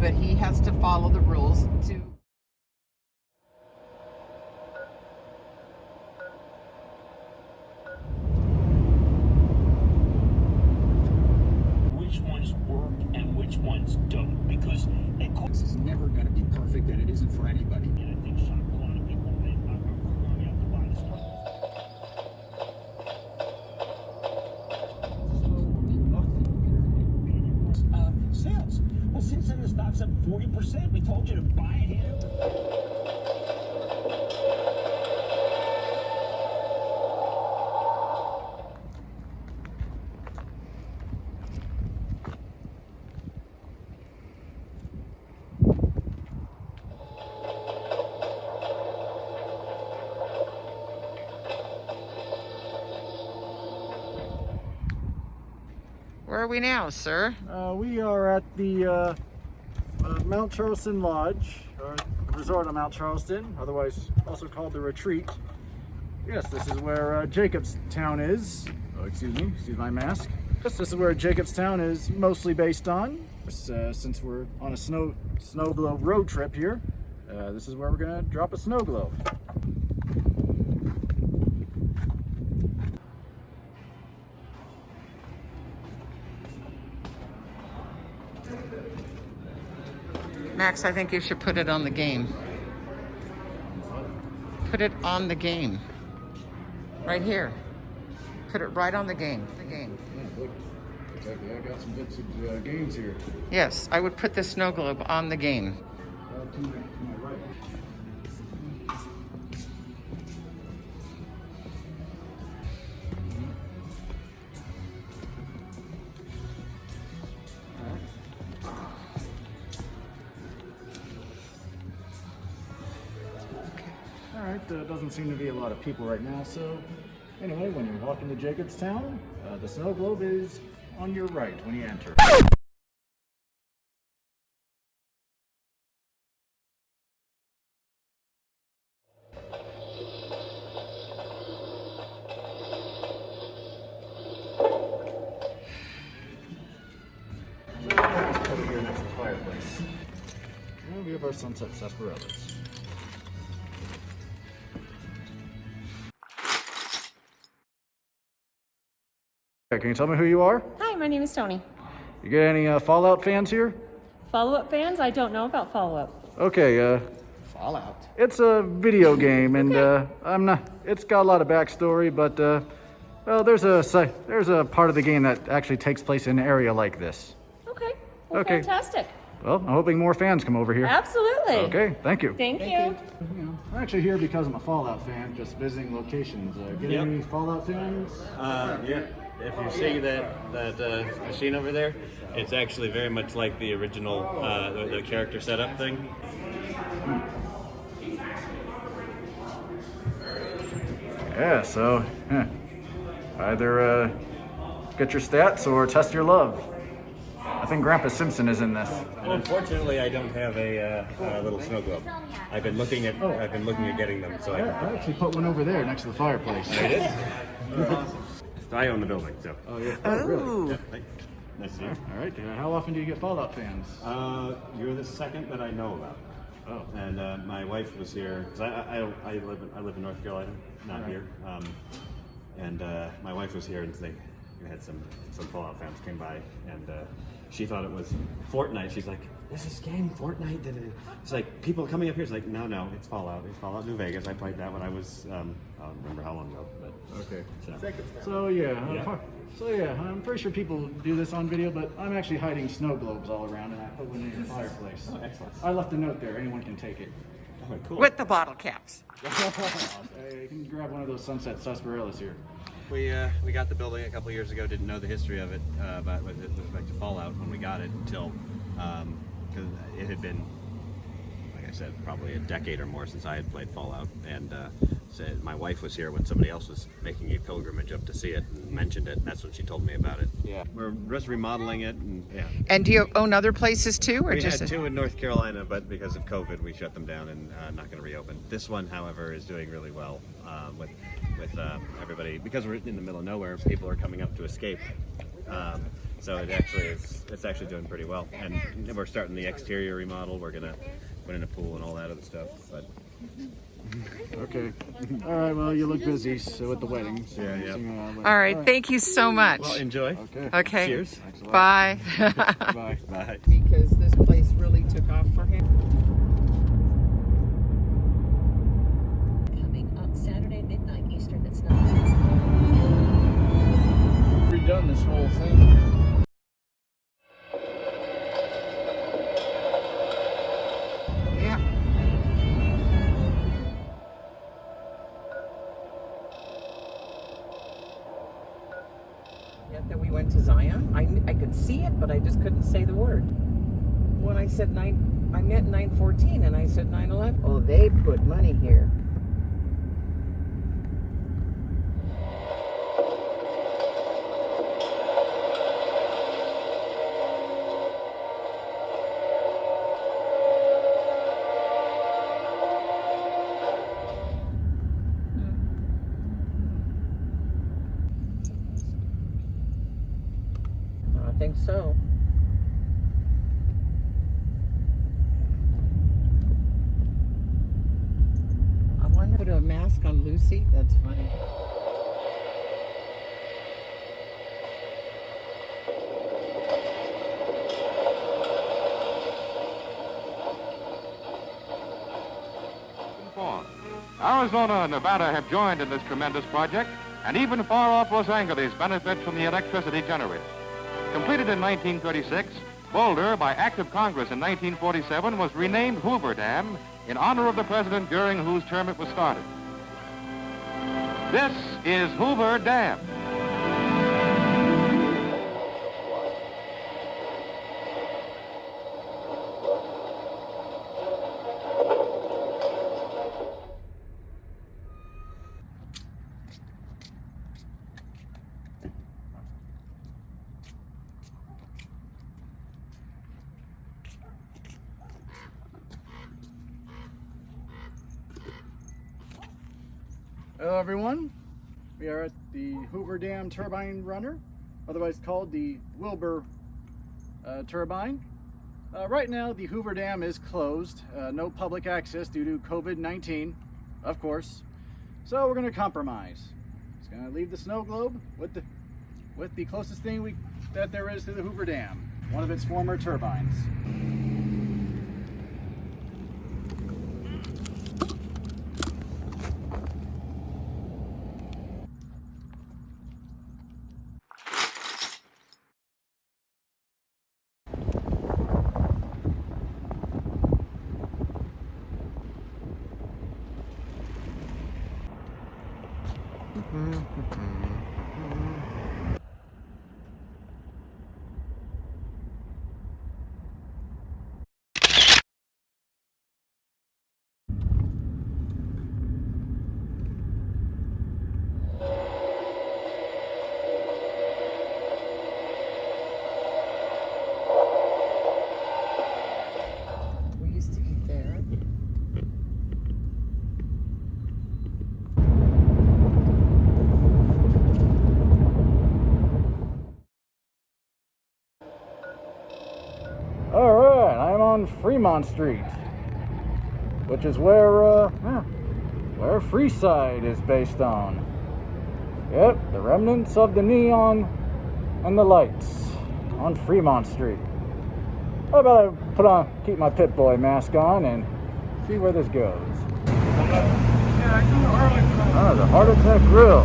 [SPEAKER 1] But he has to follow the rules to...
[SPEAKER 18] Which ones work and which ones
[SPEAKER 12] It's dumb because this is never going to be perfect, and it isn't for anybody. And I think shocked a lot of people. We're going out to buy the stuff. Sales. Well, since then the stock's up 40%. We told you to buy it here.
[SPEAKER 1] Where are we now, sir?
[SPEAKER 2] We are at the Mount Charleston Lodge, or resort of Mount Charleston, otherwise also called the Retreat. Yes, this is where Jacobstown is. Oh, excuse me, excuse my mask. Yes, this is where Jacobstown is mostly based on. Since we're on a snow globe road trip here, this is where we're gonna drop a snow globe.
[SPEAKER 1] Max, I think you should put it on the game. Put it on the game. Right here. Put it right on the game. The game.
[SPEAKER 2] Yeah, look. Exactly. I got some good games here.
[SPEAKER 1] Yes, I would put the snow globe on the game.
[SPEAKER 2] To my right. Alright, doesn't seem to be a lot of people right now, so anyway, when you walk into Jacobstown, the snow globe is on your right when you enter. Over here next to the fireplace. And we have our sunset sarsaparillas. Can you tell me who you are?
[SPEAKER 14] Hi, my name is Tony.
[SPEAKER 2] You get any Fallout fans here?
[SPEAKER 14] Follow-up fans? I don't know about follow-up.
[SPEAKER 2] Okay,
[SPEAKER 1] Fallout.
[SPEAKER 2] it's a video game, and I'm not. It's got a lot of backstory, but well, there's a part of the game that actually takes place in an area like this.
[SPEAKER 14] Okay. Well,
[SPEAKER 2] Okay.
[SPEAKER 14] fantastic.
[SPEAKER 2] Well, I'm hoping more fans come over here.
[SPEAKER 14] Absolutely.
[SPEAKER 2] Okay, thank you.
[SPEAKER 14] Thank you.
[SPEAKER 2] I'm actually here because I'm a Fallout fan, just visiting locations. Get
[SPEAKER 23] Yep.
[SPEAKER 2] any Fallout fans?
[SPEAKER 23] Yeah. If you see that machine over there, it's actually very much like the original the character setup thing.
[SPEAKER 2] Yeah, so either get your stats or test your love. I think Grandpa Simpson is in this.
[SPEAKER 23] And unfortunately, I don't have a little snow globe. I've been looking at getting them. So
[SPEAKER 2] I actually put one over there next to the fireplace.
[SPEAKER 23] You did? I own the building, so.
[SPEAKER 2] Oh yeah. Oh, really?
[SPEAKER 23] Yeah. Nice to see you.
[SPEAKER 2] All right. How often do you get Fallout fans?
[SPEAKER 23] You're the second that I know about.
[SPEAKER 2] Oh.
[SPEAKER 23] And my wife was here because I live in North Carolina, not here. And my wife was here, and they had some Fallout fans came by, and she thought it was Fortnite. She's like, "There's this game, Fortnite." It's like people coming up here. It's like, no, it's Fallout. It's Fallout New Vegas. I played that when I was I don't remember how long ago, but
[SPEAKER 2] okay.
[SPEAKER 23] So
[SPEAKER 2] yeah, I'm pretty sure people do this on video, but I'm actually hiding snow globes all around, and I put one in the fireplace.
[SPEAKER 23] Oh, excellent.
[SPEAKER 2] I left a note there. Anyone can take it.
[SPEAKER 23] Oh, cool.
[SPEAKER 1] With the bottle caps.
[SPEAKER 2] You can grab one of those sunset sarsaparillas here.
[SPEAKER 23] We got the building a couple years ago. Didn't know the history of it, but with respect to Fallout when we got it until because it had been, like I said, probably a decade or more since I had played Fallout, and said my wife was here when somebody else was making a pilgrimage up to see it and mentioned it, and that's when she told me about it. Yeah, we're just remodeling it, and yeah.
[SPEAKER 1] And do you own other places too, or
[SPEAKER 23] We
[SPEAKER 1] just
[SPEAKER 23] had two in North Carolina, but because of COVID, we shut them down and not going to reopen. This one, however, is doing really well with everybody because we're in the middle of nowhere. People are coming up to escape, so it's actually doing pretty well. And we're starting the exterior remodel. We're gonna put in a pool and all that other stuff. But
[SPEAKER 2] Okay. All right. Well, you look busy so at the wedding. So
[SPEAKER 23] Yeah.
[SPEAKER 1] All right. Thank you so much.
[SPEAKER 23] Well, enjoy.
[SPEAKER 1] Okay.
[SPEAKER 23] Cheers.
[SPEAKER 1] Bye.
[SPEAKER 23] Bye. Bye.
[SPEAKER 1] Because this place really took off for him.
[SPEAKER 15] Coming up Saturday midnight Eastern. It's not.
[SPEAKER 5] Redone this whole thing.
[SPEAKER 1] Yeah. Yet that we went to Zion. I could see it, but I just couldn't say the word. When I said I meant 914 and I said 911. Oh, they put money here. I think so. I want to put a mask on Lucy. That's funny.
[SPEAKER 17] Arizona and Nevada have joined in this tremendous project, and even far-off Los Angeles benefits from the electricity generated. Completed in 1936, Boulder, by act of Congress in 1947, was renamed Hoover Dam in honor of the president during whose term it was started. This is Hoover Dam.
[SPEAKER 2] Hello everyone, we are at the Hoover Dam turbine runner, otherwise called the Wilbur turbine. Right now the Hoover Dam is closed, no public access due to COVID-19, of course. So we're going to compromise. It's going to leave the snow globe with the closest thing that there is to the Hoover Dam, one of its former turbines.
[SPEAKER 1] We used to eat there.
[SPEAKER 2] Alright, I'm on Fremont Street, which is where Freeside is based on. Yep, the remnants of the neon and the lights on Fremont Street. How about I keep my Pit Boy mask on and see where this goes. Oh, the Heart Attack Grill.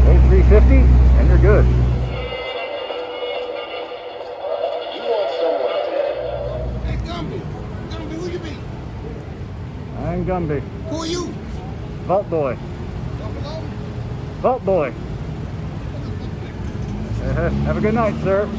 [SPEAKER 2] Pay $3.50 and you're good. I'm Gumby.
[SPEAKER 21] Who are you?
[SPEAKER 2] Vault Boy. Vault Boy. Have a good night, sir.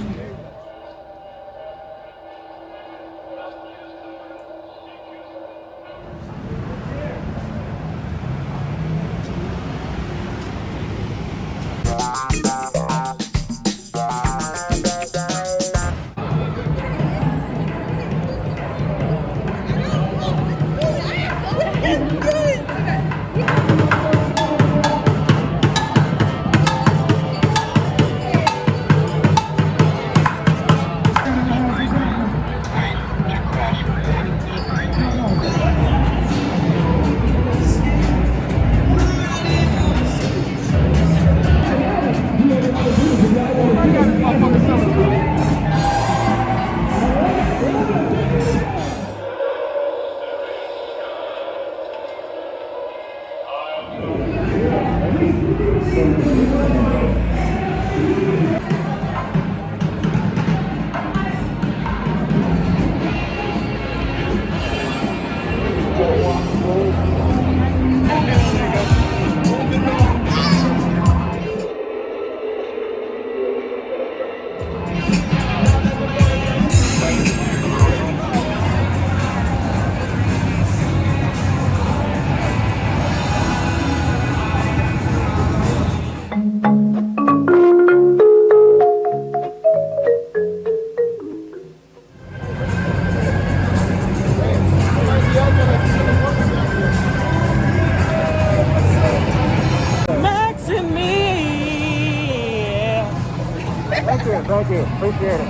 [SPEAKER 2] appreciate it.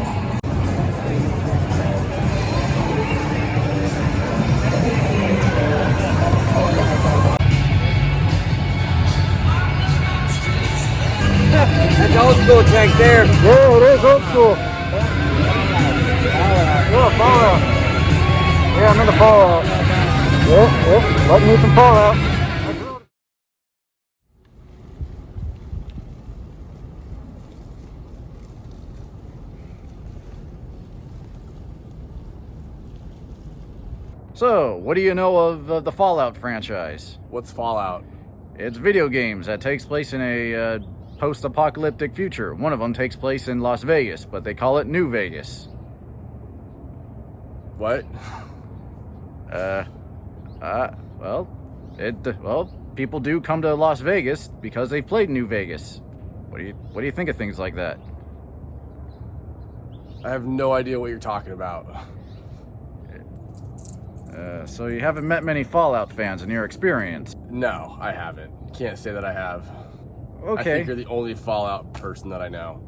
[SPEAKER 1] That's old school tank there.
[SPEAKER 2] Yeah, it is old school. Yeah, Fallout. Yeah, I'm in the Fallout. Yeah, let me some Fallout. So, what do you know of the Fallout franchise?
[SPEAKER 9] What's Fallout?
[SPEAKER 2] It's video games that takes place in a post-apocalyptic future. One of them takes place in Las Vegas, but they call it New Vegas.
[SPEAKER 9] What?
[SPEAKER 2] Well, people do come to Las Vegas because they played New Vegas. What do you think of things like that?
[SPEAKER 9] I have no idea what you're talking about.
[SPEAKER 2] So you haven't met many Fallout fans in your experience?
[SPEAKER 9] No, I haven't. Can't say that I have.
[SPEAKER 2] Okay.
[SPEAKER 9] I think you're the only Fallout person that I know.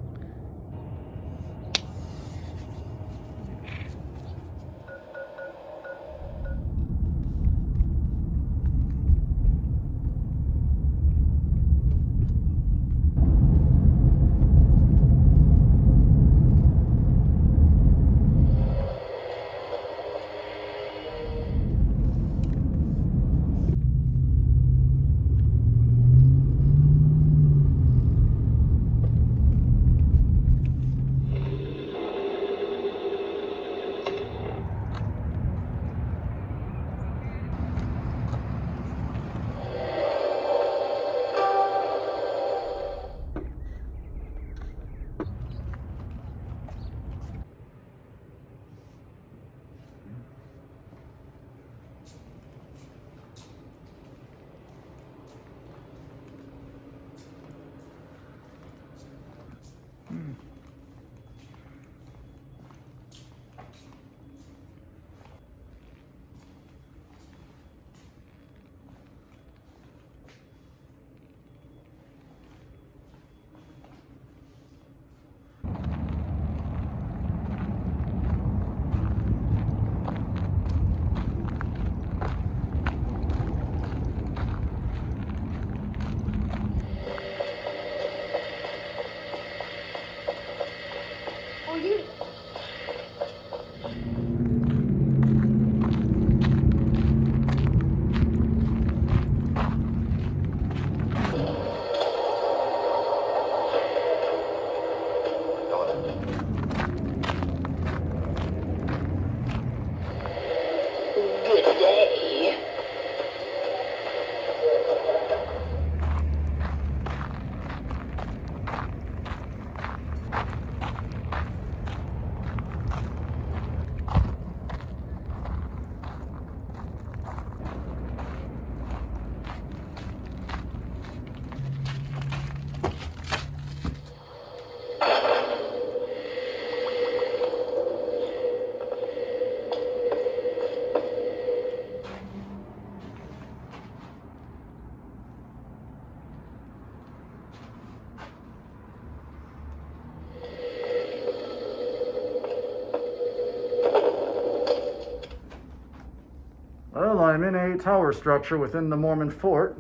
[SPEAKER 2] Well, I'm in a tower structure within the Mormon fort.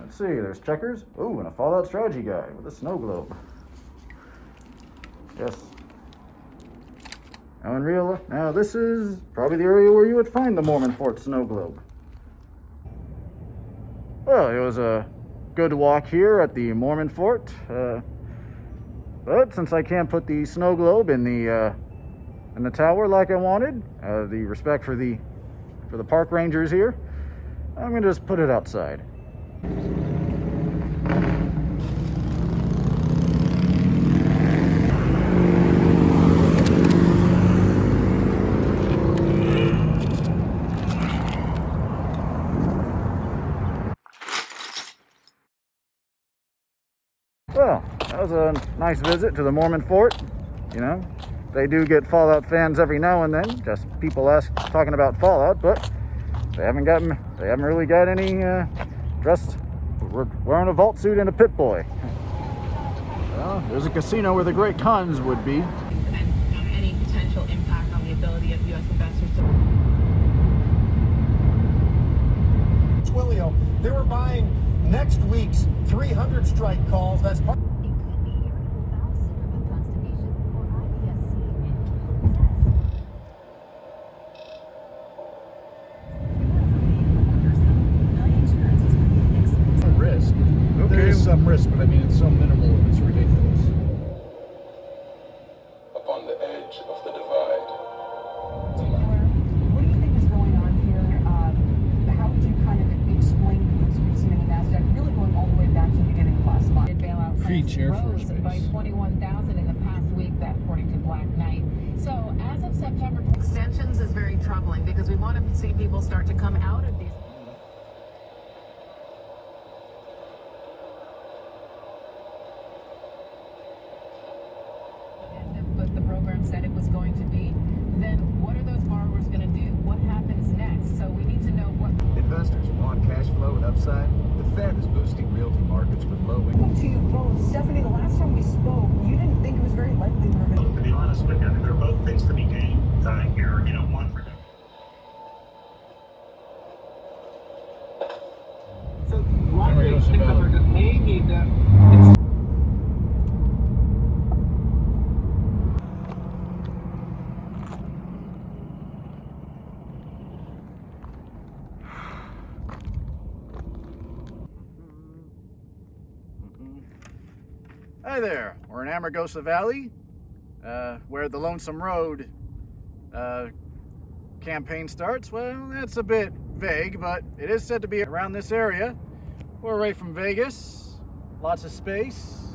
[SPEAKER 2] Let's see, there's checkers. Oh, and a Fallout strategy guide with a snow globe. Yes. Now this is probably the area where you would find the Mormon fort snow globe. Well, it was a good walk here at the Mormon fort. But since I can't put the snow globe in the tower like I wanted, the respect for the park rangers here, I'm gonna just put it outside. Well, that was a nice visit to the Mormon fort. You know, they do get Fallout fans every now and then, just people talking about Fallout, but they haven't really got any dressed, wearing a vault suit and a Pit Boy. Well, there's a casino where the great Khans would be.
[SPEAKER 10] And any potential impact on the ability of U.S. investors to...
[SPEAKER 12] Twilio, they were buying next week's 300 strike calls. That's part.
[SPEAKER 2] Risk. Okay. There is some risk, but I mean it's so minimal it's ridiculous.
[SPEAKER 4] Upon the edge of the divide.
[SPEAKER 10] What do you think is going on here? How would you kind of explain the moves we've seen in the NASDAQ, really going all the way back to the beginning of last month? Bailout
[SPEAKER 5] Preach Air Force Base.
[SPEAKER 10] By 21,000 in the past week, that according to Black Knight. So as of September, extensions is very troubling because we want to see people start to come out of these. But the program said it was going to be. Then what are those borrowers going to do? What happens next? So we need to know what.
[SPEAKER 12] Investors want cash flow and upside. The Fed is boosting realty markets with low income.
[SPEAKER 10] To you both, Stephanie, the last time we spoke, you didn't think it was very likely we were going to.
[SPEAKER 12] To be honest with you, there are both things to be gained here. One for them. So, may need that.
[SPEAKER 2] Hi there, we're in Amargosa Valley, where the Lonesome Road campaign starts. Well, that's a bit vague, but it is said to be around this area. We're away from Vegas, lots of space,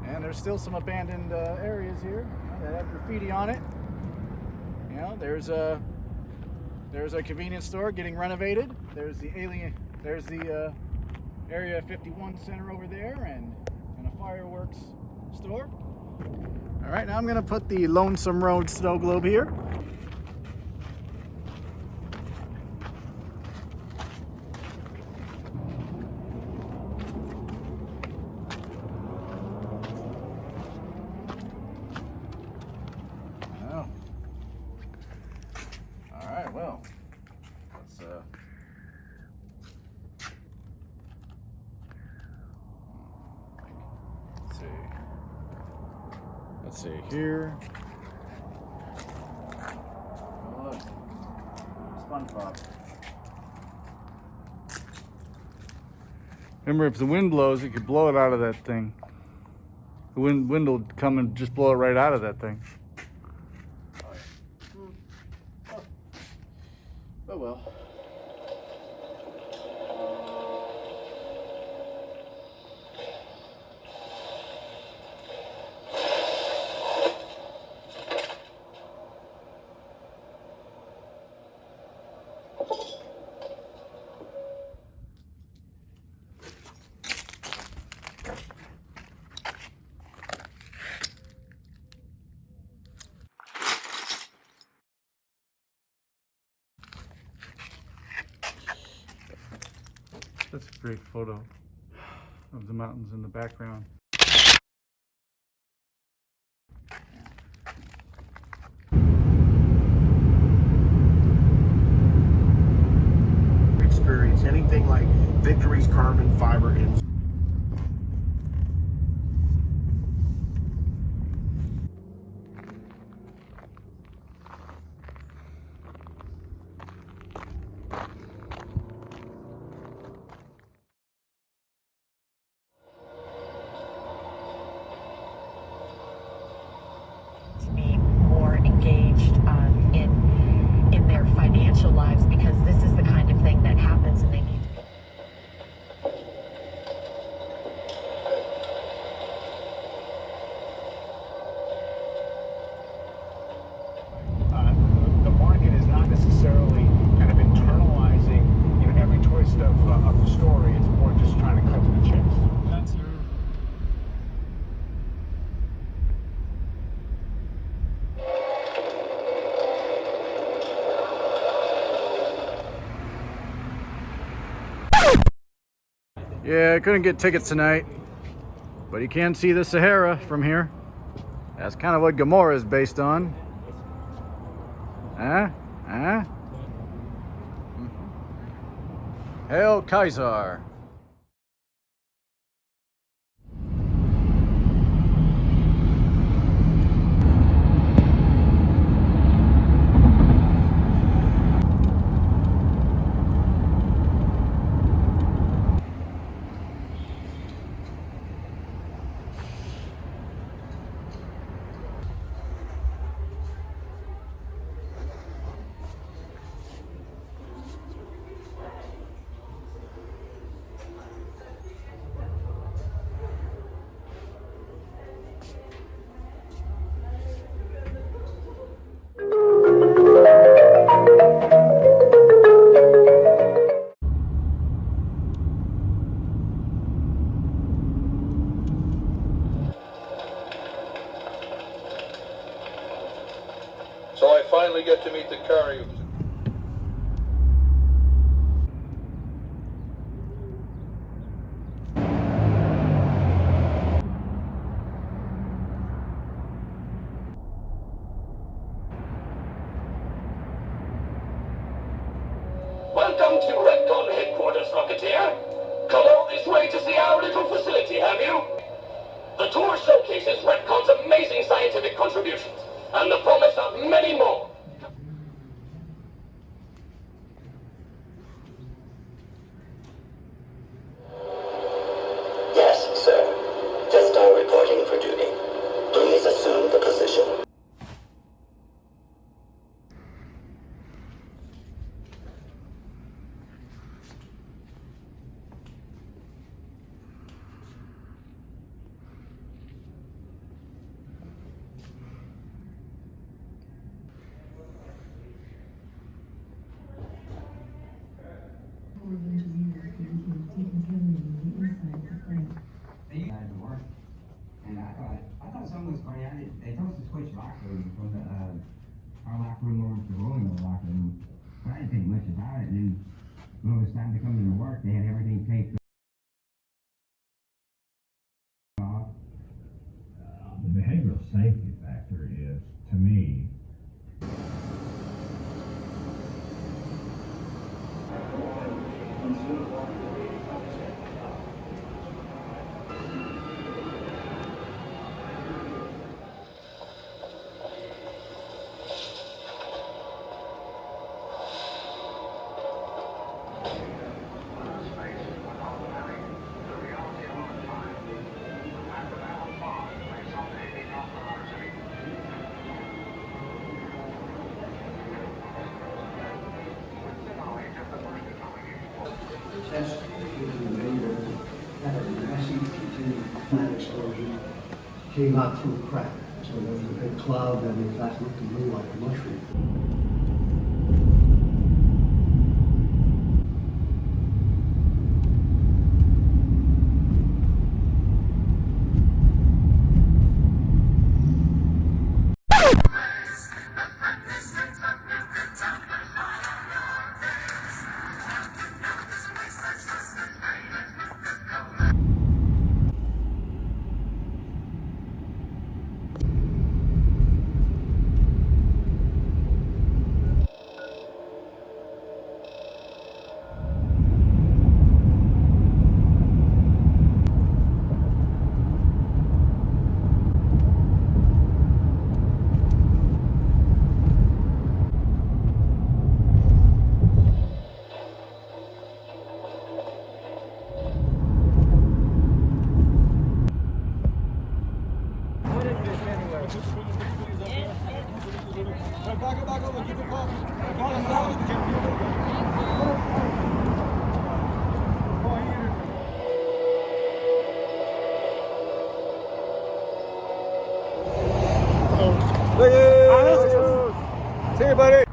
[SPEAKER 2] and there's still some abandoned areas here that have graffiti on it. You know, there's a convenience store getting renovated. There's the Area 51 Center over there, and a fireworks store. All right, now I'm gonna put the Lonesome Road snow globe here. Oh. All right, well, let's see here. Oh, look. SpongeBob.
[SPEAKER 5] Remember, if the wind blows, it could blow it out of that thing. The wind will come and just blow it right out of that thing.
[SPEAKER 2] Oh well.
[SPEAKER 5] That's a great photo of the mountains in the background.
[SPEAKER 12] Experience anything like Victory's carbon fiber in.
[SPEAKER 10] Engaged in their financial lives, because this is the kind of thing that happens and they need to.
[SPEAKER 12] The market is not necessarily kind of internalizing every twist of the story. It's more just trying to cut to the chase. That's your.
[SPEAKER 2] Yeah, I couldn't get tickets tonight. But you can see the Sahara from here. That's kind of what Gomorrah is based on. Hail Kaiser.
[SPEAKER 4] So I finally get to meet the carrier.
[SPEAKER 22] Welcome to Redcon headquarters, Rocketeer. Come all this way to see our little facility, have you? The tour showcases Redcon's amazing scientific contributions and the promise of many more. Yes, sir. Just reporting for duty. Please assume the position.
[SPEAKER 8] And I thought something was funny. They told us to switch locker rooms from our locker room over to the rolling locker room. But I didn't think much about it. And then when it was time to come into work, they had everything taped off.
[SPEAKER 19] The behavioral safety factor is, to me,
[SPEAKER 12] test had a massive continued explosion, came out through a crack. So there was a big cloud and in fact looked to me like a mushroom.
[SPEAKER 20] See you, buddy.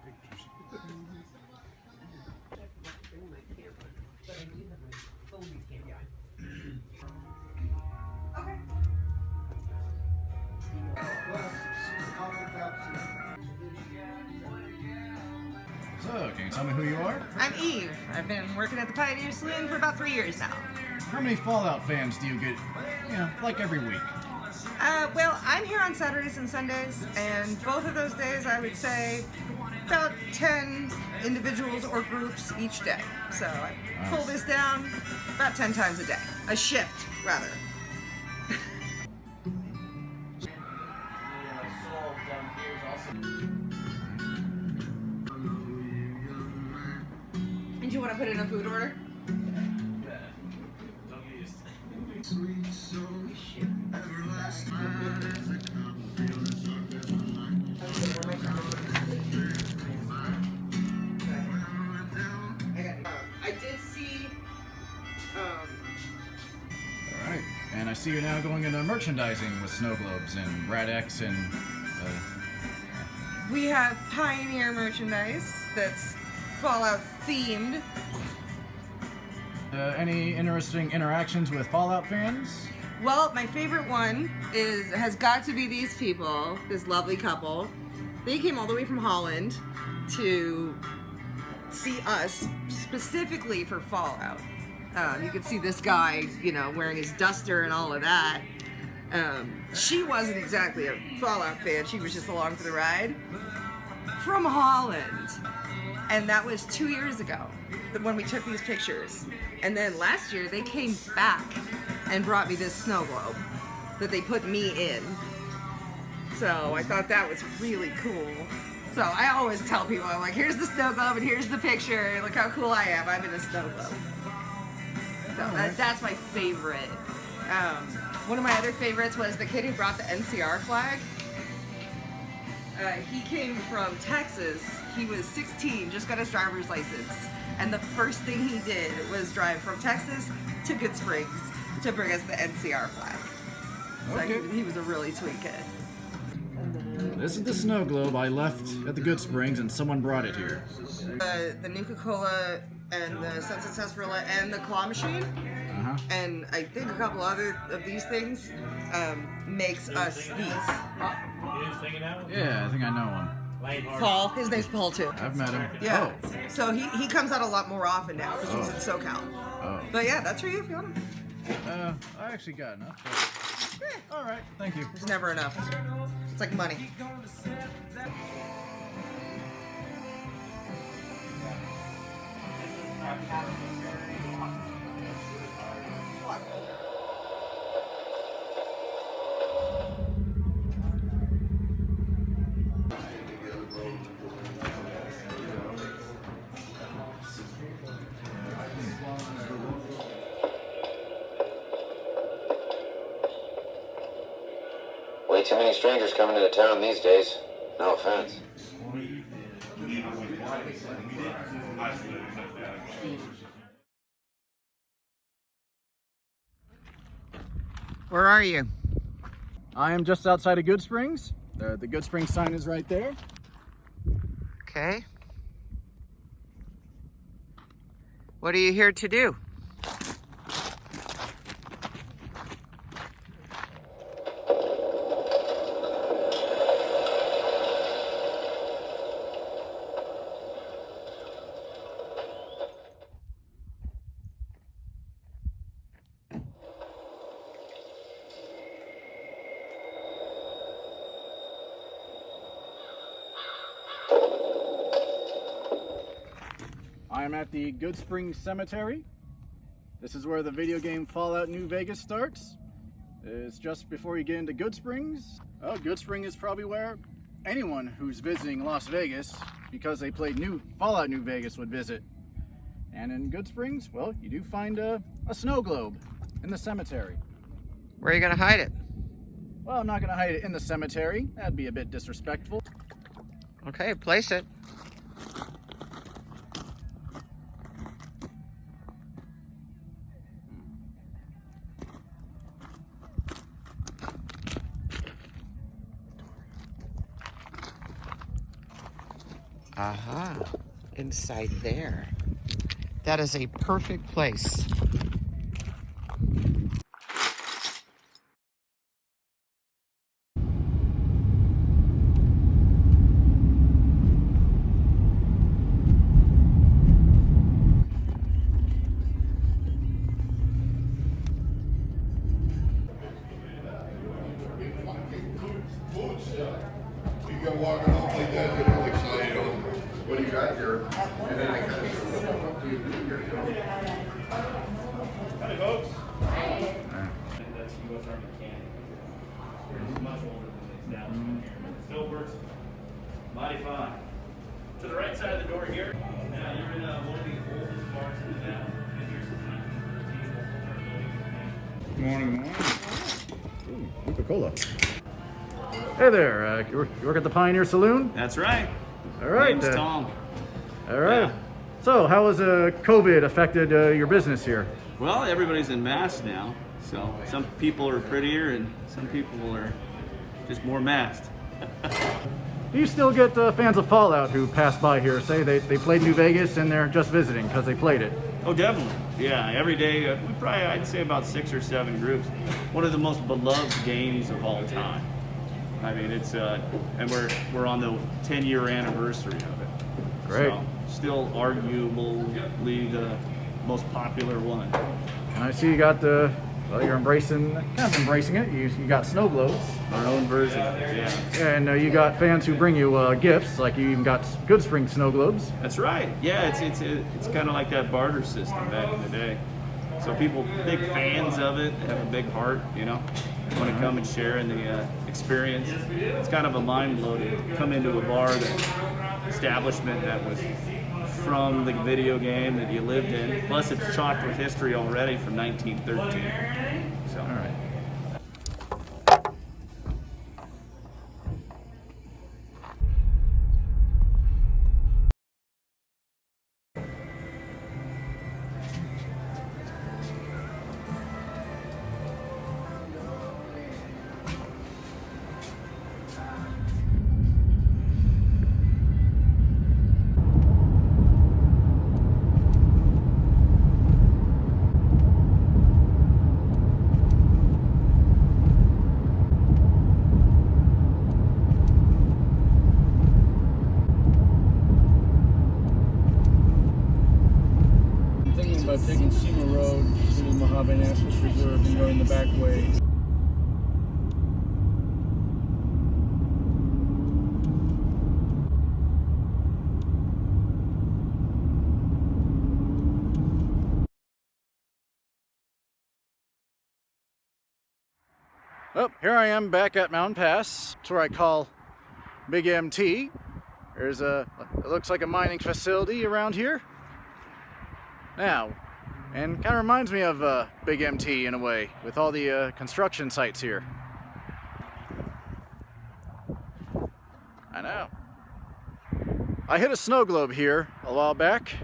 [SPEAKER 16] pictures.
[SPEAKER 1] Bring my camera, but I do have my phone camera.
[SPEAKER 2] So, can you tell me who you are?
[SPEAKER 7] I'm Eve. I've been working at the Pioneer Saloon for about 3 years now.
[SPEAKER 2] How many Fallout fans do you get, like every week?
[SPEAKER 7] Well, I'm here on Saturdays and Sundays, and both of those days I would say about 10 individuals or groups each day. So I pull this down about 10 times a day. A shift, rather. Did you want to put in a food order? I did see.
[SPEAKER 2] All right, and I see you're now going into merchandising with snow globes and Rad X and.
[SPEAKER 7] We have Pioneer merchandise that's Fallout themed.
[SPEAKER 2] Any interesting interactions with Fallout fans?
[SPEAKER 7] Well, my favorite one has got to be these people, this lovely couple. They came all the way from Holland to see us specifically for Fallout. You could see this guy, wearing his duster and all of that. She wasn't exactly a Fallout fan. She was just along for the ride. From Holland. And that was 2 years ago when we took these pictures. And then last year they came back and brought me this snow globe that they put me in. So I thought that was really cool. So I always tell people, I'm like, here's the snow globe and here's the picture. Look how cool I am. I'm in a snow globe. So that's my favorite. One of my other favorites was the kid who brought the NCR flag. He came from Texas. He was 16, just got his driver's license. And the first thing he did was drive from Texas to Good Springs to bring us the NCR flag.
[SPEAKER 2] Okay.
[SPEAKER 7] So he was a really sweet kid.
[SPEAKER 2] This is the snow globe I left at the Good Springs and someone brought it here.
[SPEAKER 7] The Nuka-Cola and the Sunset Sarsaparilla and the claw machine. And I think a couple other of these things makes us these.
[SPEAKER 2] Yeah, I think I know one.
[SPEAKER 7] Paul, his name's Paul too.
[SPEAKER 2] I've met him.
[SPEAKER 7] Yeah. So he comes out a lot more often now because he's in SoCal. But yeah, that's for you if you want him.
[SPEAKER 2] I actually got enough. All right, thank you.
[SPEAKER 7] There's never enough. It's like money.
[SPEAKER 13] Way too many strangers coming into town these days. No offense.
[SPEAKER 1] Where are you?
[SPEAKER 2] I am just outside of Good Springs. The Good Springs sign is right there.
[SPEAKER 1] Okay. What are you here to do?
[SPEAKER 2] I am at the Good Springs Cemetery. This is where the video game Fallout New Vegas starts. It's just before you get into Good Springs. Oh, Good Springs is probably where anyone who's visiting Las Vegas, because they played Fallout New Vegas, would visit. And in Good Springs, well, you do find a snow globe in the cemetery.
[SPEAKER 1] Where are you going to hide it?
[SPEAKER 2] Well, I'm not going to hide it in the cemetery. That'd be a bit disrespectful.
[SPEAKER 1] Okay, place it. Aha, inside there. That is a perfect place.
[SPEAKER 3] You go walking off like that, get all excited on what do you got here? And then I kind of
[SPEAKER 6] Howdy, folks. That's U.S. Army candy. It's much older than the establishment here, but it still works mighty fine. To the right side of the door here, now you're in one of the oldest bars in the town. Been here since 1913.
[SPEAKER 2] Good morning, good morning. Ooh, Coca-Cola. Hey there, you work at the Pioneer Saloon?
[SPEAKER 20] That's right.
[SPEAKER 2] All right.
[SPEAKER 20] Name's Tom.
[SPEAKER 2] All right.
[SPEAKER 20] Yeah.
[SPEAKER 2] So, how has COVID affected your business here?
[SPEAKER 20] Well, everybody's in masks now, so some people are prettier and some people are just more masked.
[SPEAKER 2] Do you still get fans of Fallout who pass by here, say they played New Vegas and they're just visiting because they played it?
[SPEAKER 20] Oh, definitely. Yeah, every day, we probably, I'd say about 6 or 7 groups. One of the most beloved games of all time. I mean, it's, and we're on the 10-year anniversary of it.
[SPEAKER 2] Great.
[SPEAKER 20] So, still arguably the most popular one.
[SPEAKER 2] And I see you got the, well, you're embracing it. You got snow globes.
[SPEAKER 20] Our own version, yeah.
[SPEAKER 2] And you got fans who bring you gifts, like you even got Good Spring snow globes.
[SPEAKER 20] That's right. Yeah, it's kind of like that barter system back in the day. So people, big fans of it, have a big heart, you know, want to come and share in the experience. It's kind of a mind blow to come into a bar, establishment that was from the video game that you lived in. Plus, it's chocked with history already from 1913. So.
[SPEAKER 2] All right.
[SPEAKER 5] About taking Seymour Road to the Mojave National Reserve and going the back way.
[SPEAKER 2] Well, here I am back at Mountain Pass. It's where I call Big MT. There's it looks like a mining facility around here. Now, and kind of reminds me of Big MT in a way, with all the construction sites here. I know. I hit a snow globe here a while back,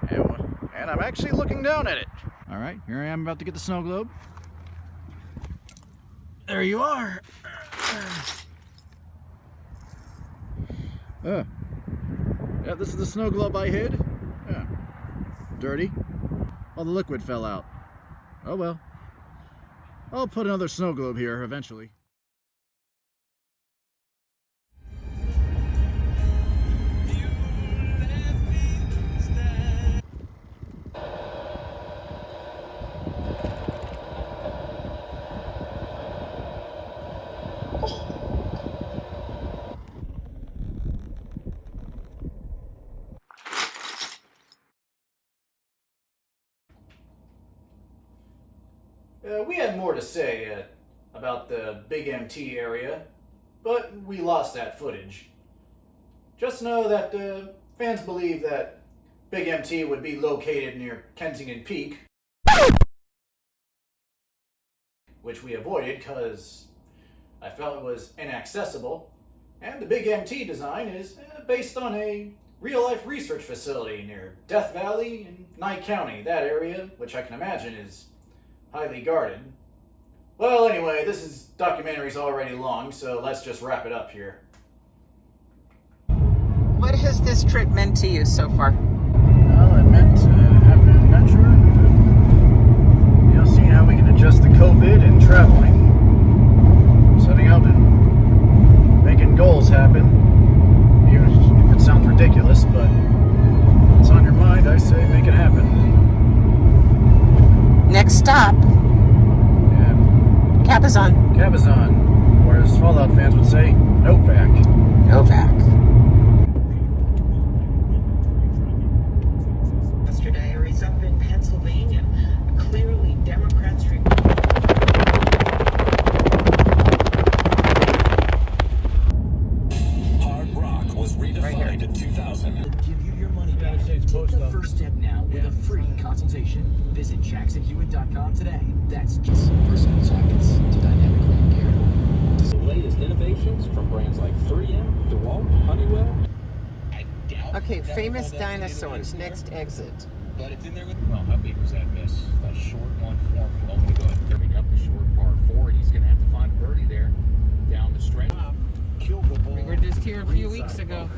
[SPEAKER 2] and I'm actually looking down at it. All right, here I am about to get the snow globe. There you are. Yeah, this is the snow globe I hid. Yeah. Dirty. All the liquid fell out. Oh well. I'll put another snow globe here eventually. We had more to say about the Big MT area, but we lost that footage. Just know that fans believe that Big MT would be located near Kensington Peak, which we avoided because I felt it was inaccessible, and the Big MT design is based on a real-life research facility near Death Valley in Nye County, that area, which I can imagine is highly guarded. Well, anyway, this documentary's already long, so let's just wrap it up here.
[SPEAKER 1] What has this trip meant to you so far?
[SPEAKER 2] Well, it meant having an adventure. Seeing how we can adjust to COVID and traveling. Setting out and making goals happen. Even if it sounds ridiculous, but if it's on your mind, I say make it happen.
[SPEAKER 1] Next stop.
[SPEAKER 2] Yeah.
[SPEAKER 1] Cabazon.
[SPEAKER 2] Cabazon. Or as Fallout fans would say, Novak.
[SPEAKER 1] Novak.
[SPEAKER 11] Yesterday, a result in Pennsylvania. Clearly, Democrats.
[SPEAKER 14] Hard rock was redefined in 2000. Give you your money back. Take the first step now with a free consultation. Visit jacksonhewitt.com today. That's just personal sockets to dynamically gear. The latest innovations from brands like 3M, DeWalt, Honeywell.
[SPEAKER 1] Okay, famous dinosaurs. Next exit.
[SPEAKER 14] But it's in there with. Well, how big was that miss? That short one for him. Oh my God. Coming up the short par 4. He's going to have to find birdie there down the stretch.
[SPEAKER 1] We were just here a few weeks ago.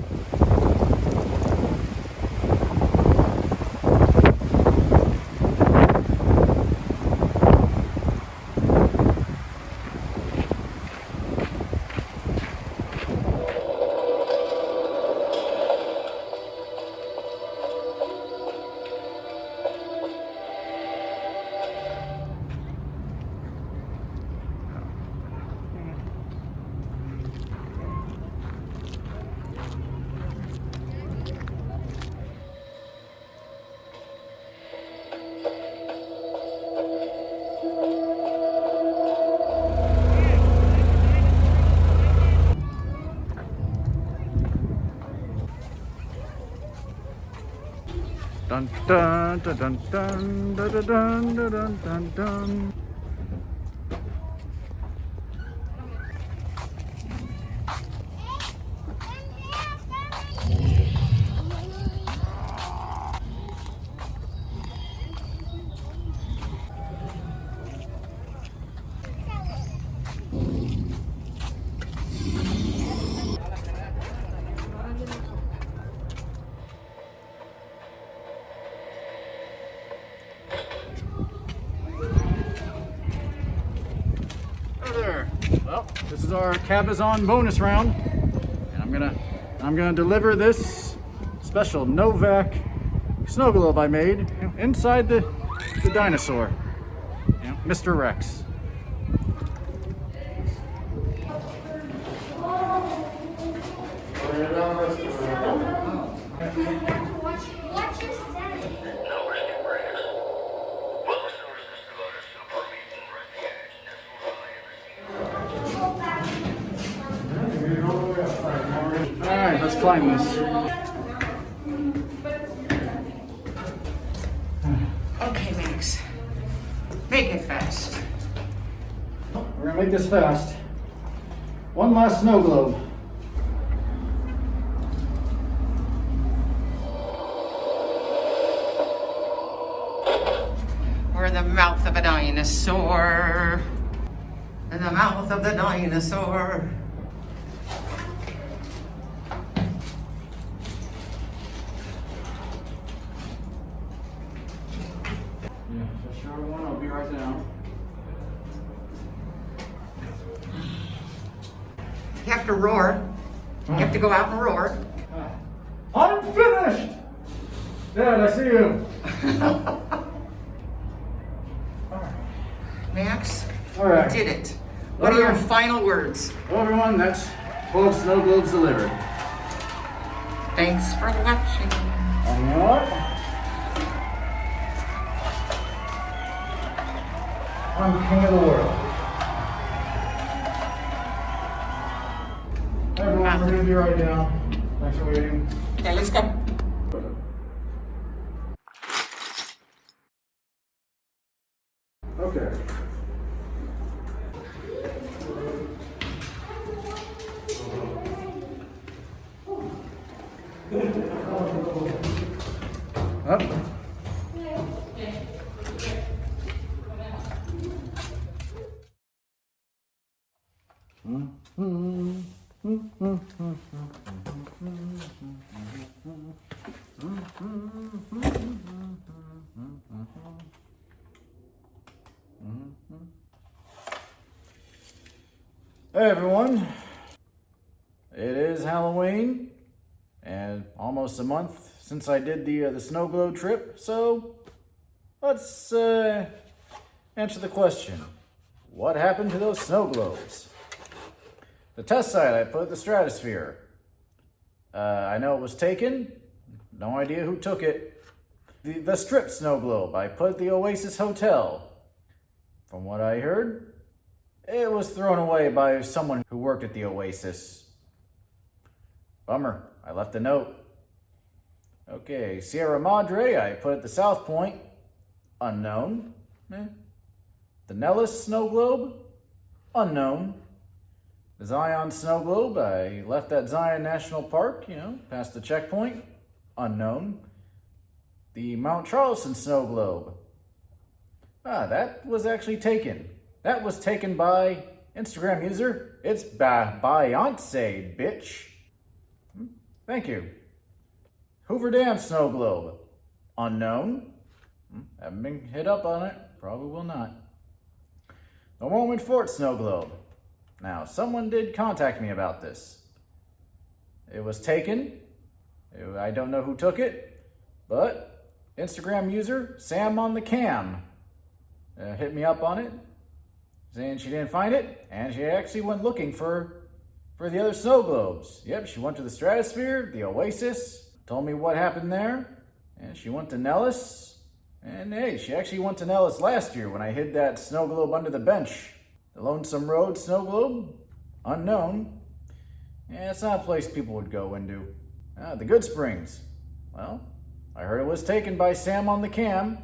[SPEAKER 2] Dun dun dun dun dun dun dun dun dun dun dun. Well, this is our Cabazon bonus round, and I'm gonna deliver this special Novak snow globe I made inside the dinosaur, Mr. Rex. Alright, let's climb this.
[SPEAKER 1] Okay, Max. Make it fast.
[SPEAKER 2] We're gonna make this fast. One last snow globe.
[SPEAKER 1] We're in the mouth of a dinosaur. In the mouth of the dinosaur.
[SPEAKER 2] Yeah, just show everyone, I'll be right down.
[SPEAKER 1] You have to roar. You have to go out and roar.
[SPEAKER 2] I'm finished! Dad, I see you.
[SPEAKER 1] Max,
[SPEAKER 2] All right.
[SPEAKER 1] you did it. What are your final words?
[SPEAKER 2] Well, everyone, that's 12 snow globes delivered.
[SPEAKER 1] Thanks for watching.
[SPEAKER 2] And you know what? I'm king of the world. Everyone, we're gonna be right down. Thanks for waiting.
[SPEAKER 1] Okay, let's go.
[SPEAKER 2] Okay. Up. Hey everyone, it is Halloween and almost a month since I did the snow globe trip, so let's answer the question. What happened to those snow globes? The test site I put at the stratosphere. I know it was taken, no idea who took it. The strip snow globe I put at the Oasis Hotel. From what I heard, it was thrown away by someone who worked at the Oasis. Bummer, I left a note. Okay, Sierra Madre, I put at the South Point. Unknown. The Nellis Snow Globe? Unknown. The Zion Snow Globe, I left at Zion National Park, past the checkpoint. Unknown. The Mount Charleston Snow Globe. That was actually taken. That was taken by Instagram user. It's Beyonce, bitch. Thank you. Hoover Dam Snow Globe. Unknown. Haven't been hit up on it. Probably will not. The Mormon Fort Snow Globe. Now, someone did contact me about this. It was taken. I don't know who took it, but Instagram user Sam on the Cam hit me up on it, saying she didn't find it, and she actually went looking for the other snow globes. Yep, she went to the Stratosphere, the Oasis, told me what happened there, and she went to Nellis, and hey, she actually went to Nellis last year when I hid that snow globe under the bench. The Lonesome Road snow globe, unknown. Yeah, it's not a place people would go into. The Good Springs. Well, I heard it was taken by Sam on the Cam.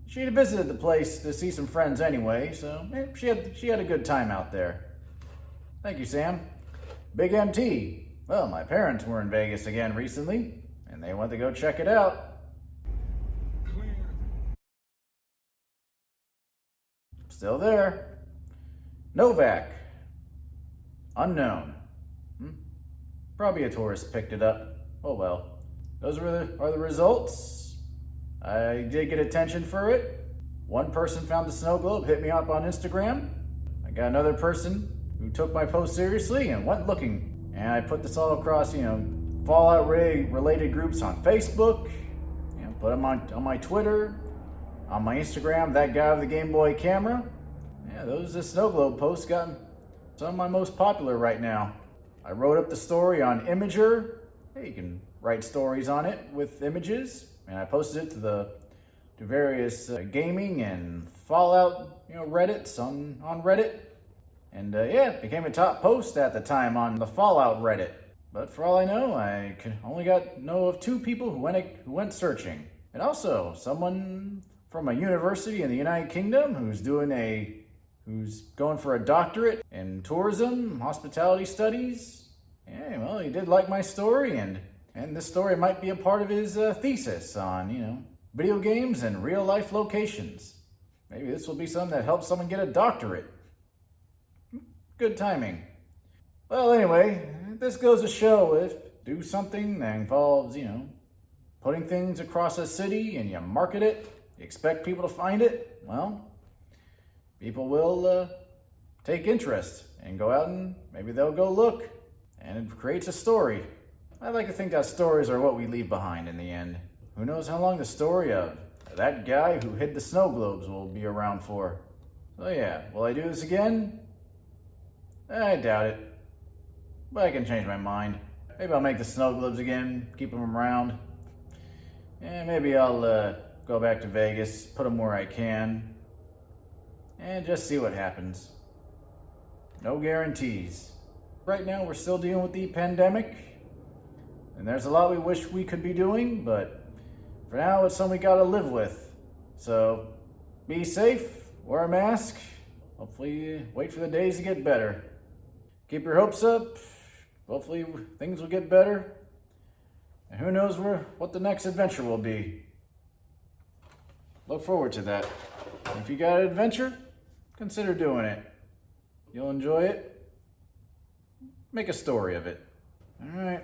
[SPEAKER 2] She'd visited the place to see some friends anyway, so she had a good time out there. Thank you, Sam. Big MT. Well, my parents were in Vegas again recently, and they went to go check it out. Still there. Novak. Unknown. Probably a tourist picked it up. Oh well. Those are the results. I did get attention for it. One person found the snow globe, hit me up on Instagram. I got another person who took my post seriously and went looking. And I put this all across, Fallout related groups on Facebook. Put them on my Twitter. On my Instagram, that guy with the Game Boy camera. Yeah, those snow globe posts got some of my most popular right now. I wrote up the story on Imager. Hey, you can write stories on it with images, and I posted it to various gaming and Fallout, Reddits on Reddit. And it became a top post at the time on the Fallout Reddit. But for all I know, I only know of 2 people who went searching, and also someone from a university in the United Kingdom who's going for a doctorate in tourism, hospitality studies. Yeah, well, he did like my story, and this story might be a part of his thesis on, video games and real life locations. Maybe this will be something that helps someone get a doctorate. Good timing. Well, anyway, this goes to show if do something that involves, putting things across a city and you market it, you expect people to find it, well, people will take interest and go out and maybe they'll go look, and it creates a story. I like to think that stories are what we leave behind in the end. Who knows how long the story of that guy who hid the snow globes will be around for. So yeah, will I do this again? I doubt it, but I can change my mind. Maybe I'll make the snow globes again, keep them around. And maybe I'll go back to Vegas, put them where I can, and just see what happens. No guarantees. Right now, we're still dealing with the pandemic, and there's a lot we wish we could be doing, but for now, it's something we gotta live with. So, be safe, wear a mask, hopefully wait for the days to get better. Keep your hopes up, hopefully things will get better, and who knows what the next adventure will be. Look forward to that. If you got an adventure, consider doing it. You'll enjoy it. Make a story of it. All right.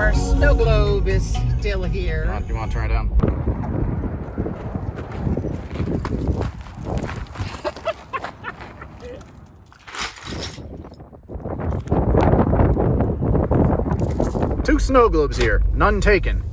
[SPEAKER 1] our snow globe is still here.
[SPEAKER 2] Do you want to turn it down? Two snow globes here, none taken.